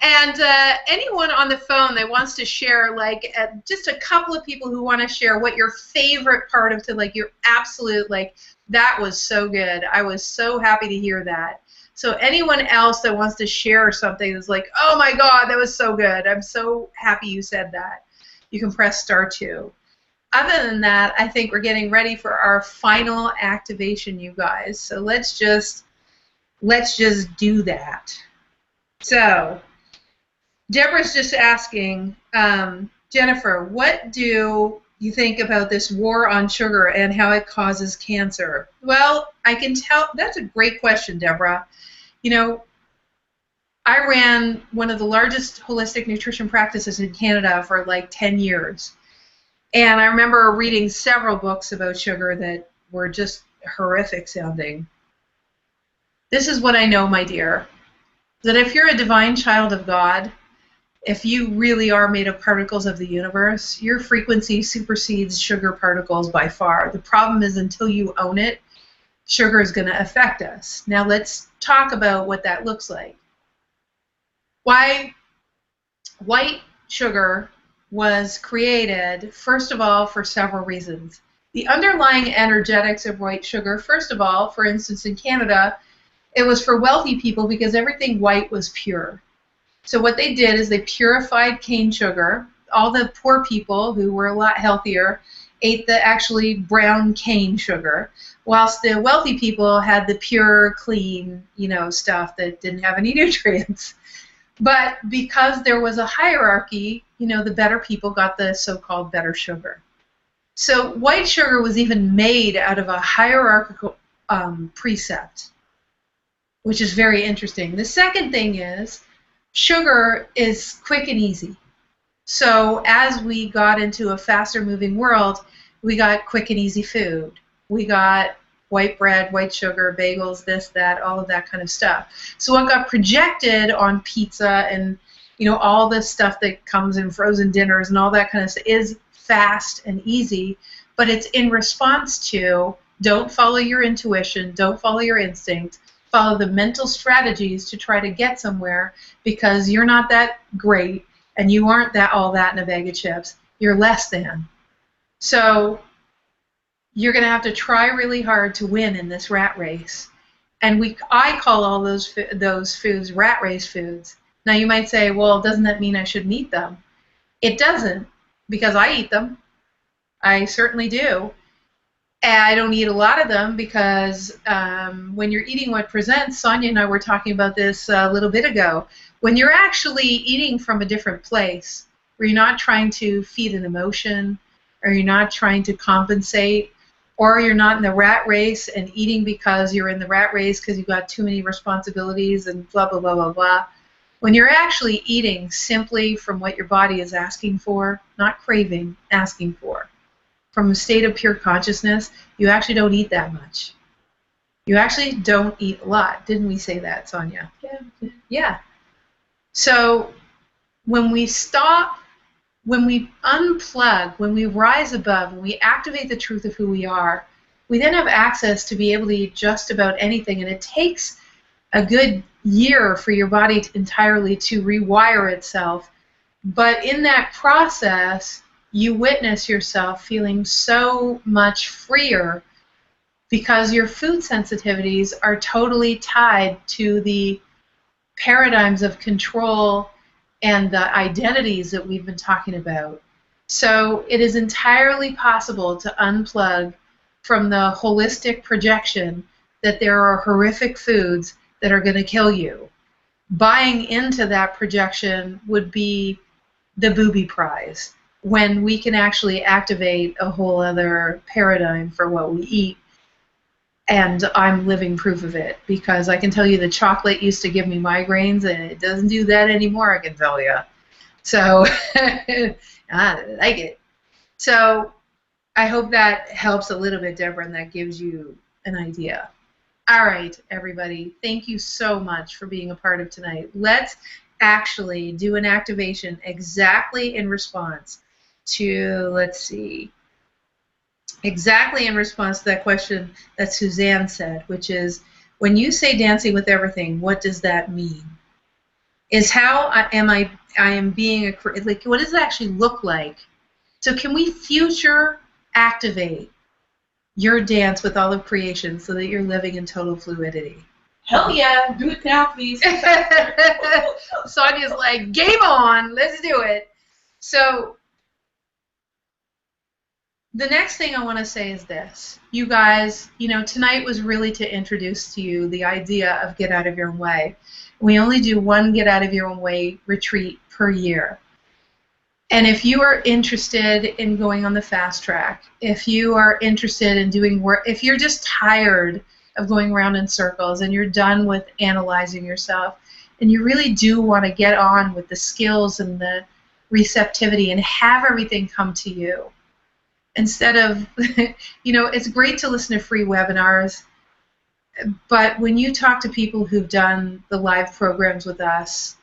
And anyone on the phone that wants to share, like, just a couple of people who want to share what your favorite part of like your absolute, like, that was so good. I was so happy to hear that. So anyone else that wants to share something that's like, oh my God, that was so good. I'm so happy you said that. You can press *2. Other than that, I think we're getting ready for our final activation, you guys. So let's just do that. So Deborah's just asking, Jennifer, what do you think about this war on sugar and how it causes cancer? Well, I can tell, that's a great question, Deborah. You know, I ran one of the largest holistic nutrition practices in Canada for like 10 years. And I remember reading several books about sugar that were just horrific sounding. This is what I know, my dear, that if you're a divine child of God, if you really are made of particles of the universe, your frequency supersedes sugar particles by far. The problem is until you own it, sugar is going to affect us. Now let's talk about what that looks like. Why white sugar was created, first of all, for several reasons. The underlying energetics of white sugar, first of all, for instance, in Canada, it was for wealthy people because everything white was pure. So what they did is they purified cane sugar. All the poor people who were a lot healthier ate the actually brown cane sugar, whilst the wealthy people had the pure, clean, stuff that didn't have any nutrients. But because there was a hierarchy, the better people got the so-called better sugar. So white sugar was even made out of a hierarchical precept, which is very interesting. The second thing is sugar is quick and easy. So as we got into a faster moving world, we got quick and easy food. We got white bread, white sugar, bagels, this, that, all of that kind of stuff. So what got projected on pizza and, you know, all the stuff that comes in frozen dinners and all that kind of stuff is fast and easy, but it's in response to don't follow your intuition, don't follow your instinct, follow the mental strategies to try to get somewhere because you're not that great and you aren't that all that in a bag of chips. You're less than. So you're going to have to try really hard to win in this rat race. And I call all those foods rat race foods. Now you might say, well, doesn't that mean I shouldn't eat them? It doesn't, because I eat them. I certainly do. And I don't eat a lot of them because when you're eating what presents, Sonia and I were talking about this a little bit ago, when you're actually eating from a different place, where you're not trying to feed an emotion, or you're not trying to compensate, or you're not in the rat race and eating because you're in the rat race because you've got too many responsibilities and blah, blah, blah, blah, blah. When you're actually eating simply from what your body is asking for, not craving, asking for, from a state of pure consciousness, you actually don't eat that much. You actually don't eat a lot. Didn't we say that, Sonia? Yeah. Yeah. So when we stop, when we unplug, when we rise above, when we activate the truth of who we are, we then have access to be able to eat just about anything. And it takes a good year for your body entirely to rewire itself. But in that process, you witness yourself feeling so much freer because your food sensitivities are totally tied to the paradigms of control and the identities that we've been talking about. So it is entirely possible to unplug from the holistic projection that there are horrific foods that are going to kill you. Buying into that projection would be the booby prize, when we can actually activate a whole other paradigm for what we eat. And I'm living proof of it, because I can tell you the chocolate used to give me migraines, and it doesn't do that anymore, I can tell you. So I like it. So I hope that helps a little bit, Deborah, and that gives you an idea. All right, everybody, thank you so much for being a part of tonight. Let's actually do an activation exactly in response to, let's see, exactly in response to that question that Suzanne said, which is, when you say dancing with everything, what does that mean? Is how I am being like, what does it actually look like? So can we future activate your dance with all of creation so that you're living in total fluidity? Hell yeah, do it now, please. Sonia's like, game on, let's do it. So the next thing I want to say is this. You guys, you know, tonight was really to introduce to you the idea of get out of your own way. We only do one get out of your own way retreat per year. And if you are interested in going on the fast track, if you are interested in doing work, if you're just tired of going around in circles and you're done with analyzing yourself, and you really do want to get on with the skills and the receptivity and have everything come to you, instead of, you know, it's great to listen to free webinars, but when you talk to people who've done the live programs with us,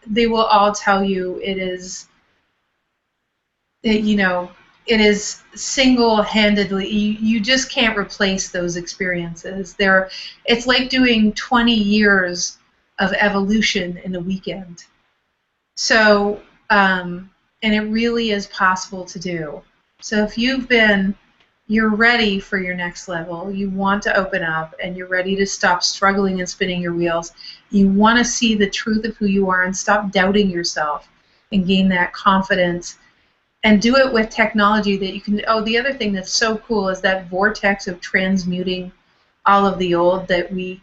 they will all tell you it is, you know, it is single-handedly, you just can't replace those experiences. It's like doing 20 years of evolution in a weekend. So, and it really is possible to do. So if you're ready for your next level, you want to open up, and you're ready to stop struggling and spinning your wheels, you want to see the truth of who you are and stop doubting yourself and gain that confidence, and do it with technology that you can. Oh, the other thing that's so cool is that vortex of transmuting all of the old that we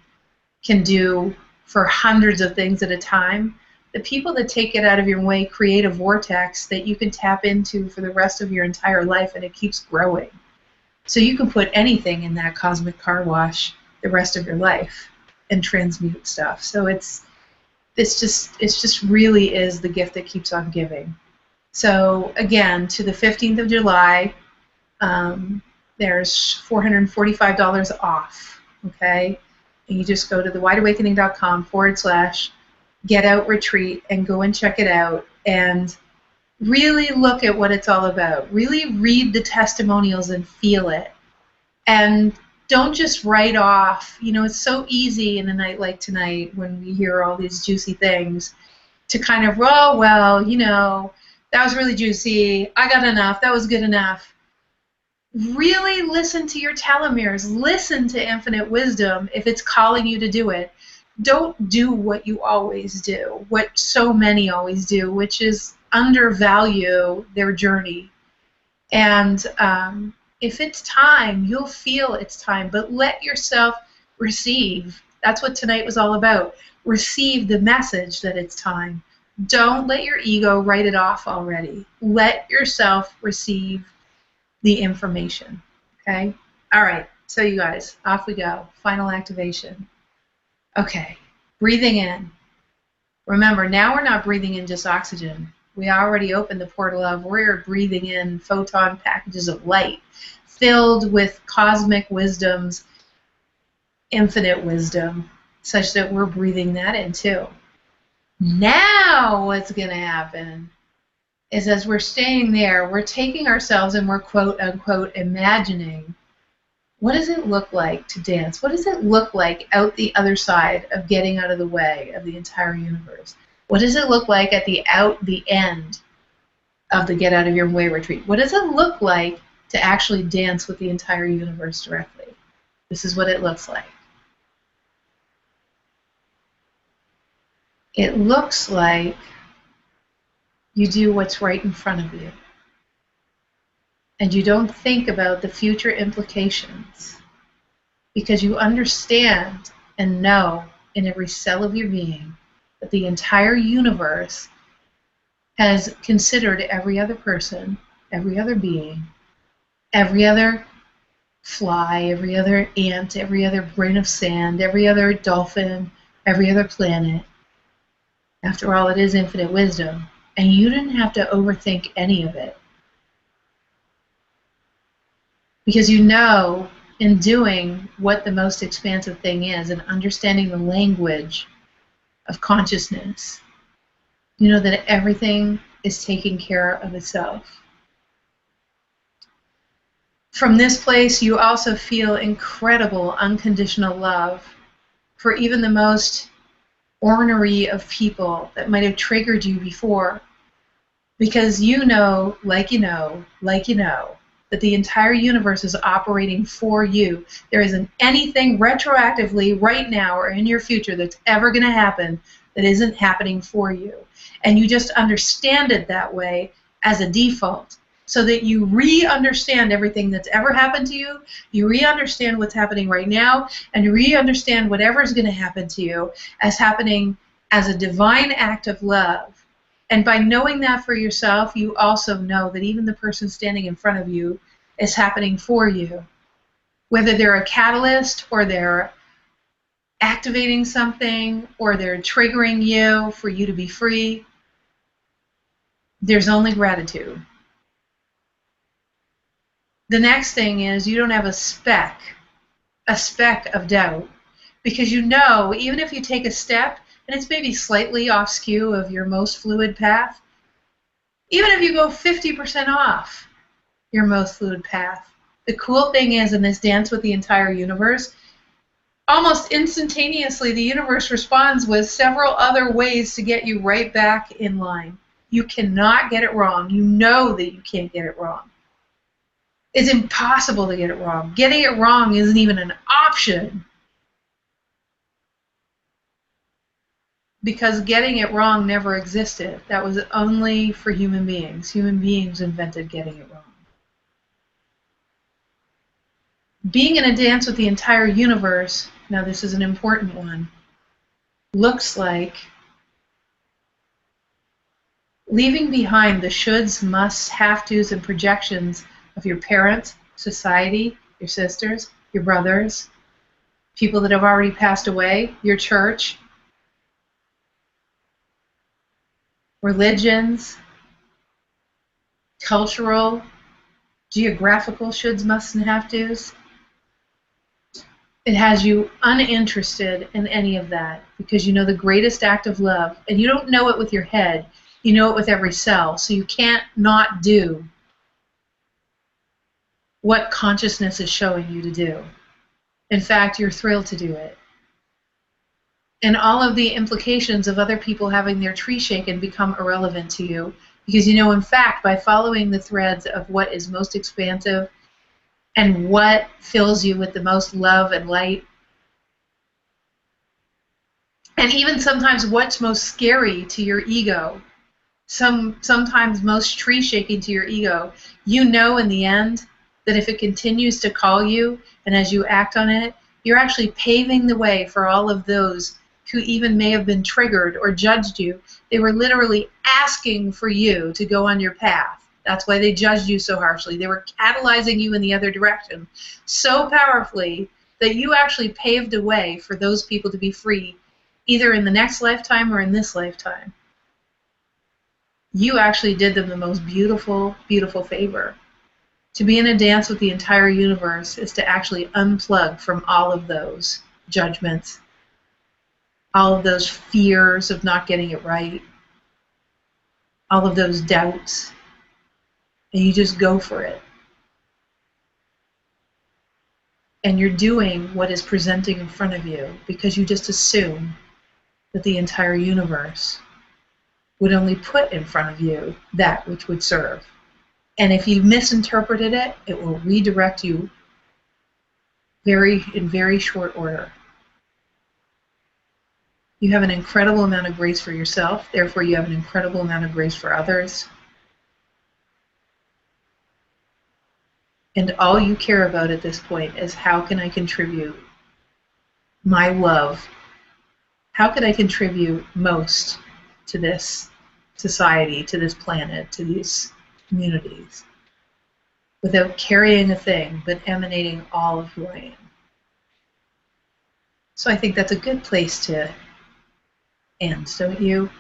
can do for hundreds of things at a time. The people that take it out of your way create a vortex that you can tap into for the rest of your entire life, and it keeps growing. So you can put anything in that cosmic car wash the rest of your life and transmute stuff. So it's just really is the gift that keeps on giving. So again, to the 15th of July, there's $445 off, okay? And you just go to thewideawakening.com/get-out-retreat and go and check it out and really look at what it's all about. Really read the testimonials and feel it. And don't just write off. You know, it's so easy in a night like tonight when we hear all these juicy things to kind of, oh, well, you know, that was really juicy. I got enough. That was good enough. Really listen to your telomeres. Listen to infinite wisdom if it's calling you to do it. Don't do what you always do, what so many always do, which is undervalue their journey. And if it's time, you'll feel it's time, but let yourself receive. That's what tonight was all about. Receive the message that it's time. Don't let your ego write it off already. Let yourself receive the information, okay? All right, so you guys, off we go. Final activation. Okay, breathing in. Remember, now we're not breathing in just oxygen. We already opened the portal of, we're breathing in photon packages of light filled with cosmic wisdom's infinite wisdom, such that we're breathing that in too. Now what's going to happen is as we're staying there, we're taking ourselves and we're quote unquote imagining, what does it look like to dance? What does it look like out the other side of getting out of the way of the entire universe? What does it look like at the end of the Get Out of Your Way retreat? What does it look like to actually dance with the entire universe directly? This is what it looks like. It looks like you do what's right in front of you. And you don't think about the future implications because you understand and know in every cell of your being that the entire universe has considered every other person, every other being, every other fly, every other ant, every other grain of sand, every other dolphin, every other planet. After all, it is infinite wisdom, and you didn't have to overthink any of it. Because you know, in doing what the most expansive thing is and understanding the language of consciousness, you know that everything is taking care of itself. From this place, you also feel incredible unconditional love for even the most ornery of people that might have triggered you before. Because you know, like you know, like you know, that the entire universe is operating for you. There isn't anything retroactively right now or in your future that's ever going to happen that isn't happening for you. And you just understand it that way as a default, so that you re-understand everything that's ever happened to you, you re-understand what's happening right now, and you re-understand whatever's going to happen to you as happening as a divine act of love. And by knowing that for yourself, you also know that even the person standing in front of you is happening for you. Whether they're a catalyst or they're activating something or they're triggering you for you to be free, there's only gratitude. The next thing is you don't have a speck of doubt, because you know even if you take a step and it's maybe slightly off skew of your most fluid path, even if you go 50% off your most fluid path, the cool thing is in this dance with the entire universe, almost instantaneously the universe responds with several other ways to get you right back in line. You cannot get it wrong. You know that you can't get it wrong. It's impossible to get it wrong. Getting it wrong isn't even an option. Because getting it wrong never existed. That was only for human beings. Human beings invented getting it wrong. Being in a dance with the entire universe, now this is an important one, looks like leaving behind the shoulds, musts, have-tos, and projections of your parents, society, your sisters, your brothers, people that have already passed away, your church, religions, cultural geographical shoulds, musts, and have-tos. It has you uninterested in any of that because you know the greatest act of love, and you don't know it with your head, you know it with every cell, so you can't not do what consciousness is showing you to do. In fact, you're thrilled to do it. And all of the implications of other people having their tree shaken become irrelevant to you because you know, in fact, by following the threads of what is most expansive and what fills you with the most love and light, and even sometimes what's most scary to your ego, sometimes most tree shaking to your ego, you know in the end that if it continues to call you and as you act on it, you're actually paving the way for all of those who even may have been triggered or judged you. They were literally asking for you to go on your path. That's why they judged you so harshly. They were catalyzing you in the other direction so powerfully that you actually paved a way for those people to be free, either in the next lifetime or in this lifetime. You actually did them the most beautiful, beautiful favor. To be in a dance with the entire universe is to actually unplug from all of those judgments, all of those fears of not getting it right, all of those doubts, and you just go for it. And you're doing what is presenting in front of you because you just assume that the entire universe would only put in front of you that which would serve. And if you misinterpreted it, it will redirect you in very short order. You have an incredible amount of grace for yourself, therefore you have an incredible amount of grace for others. And all you care about at this point is how can I contribute my love? How can I contribute most to this society, to this planet, to these communities, without carrying a thing, but emanating all of who I am? So I think that's a good place to end, don't you?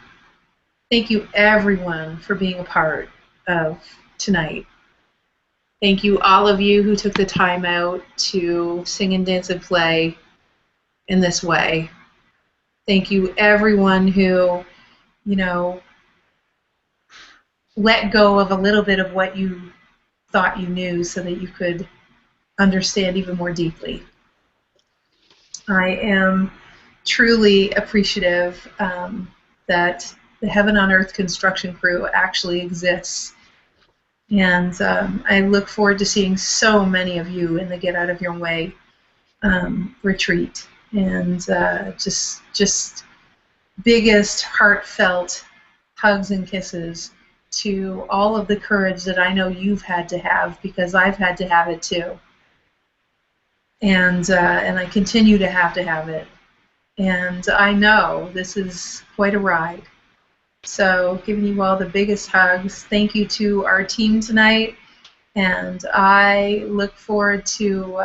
Thank you, everyone, for being a part of tonight. Thank you, all of you who took the time out to sing and dance and play in this way. Thank you, everyone who, let go of a little bit of what you thought you knew so that you could understand even more deeply. I am truly appreciative that the Heaven on Earth construction crew actually exists. And I look forward to seeing so many of you in the Get Out of Your Way retreat. And just biggest heartfelt hugs and kisses to all of the courage that I know you've had to have, because I've had to have it too. And I continue to have it. And I know this is quite a ride. So giving you all the biggest hugs. Thank you to our team tonight. And I look forward to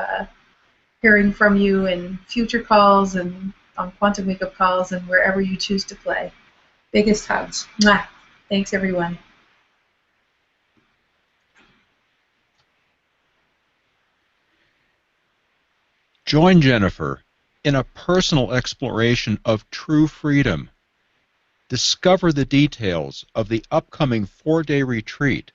hearing from you in future calls and on Quantum Wake Up calls and wherever you choose to play. Biggest hugs. Mwah. Thanks, everyone. Join Jennifer in a personal exploration of true freedom. Discover the details of the upcoming 4-day retreat.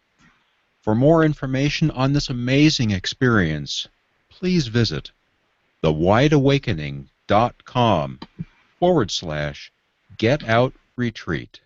For more information on this amazing experience, please visit thewideawakening.com/Get Out Retreat.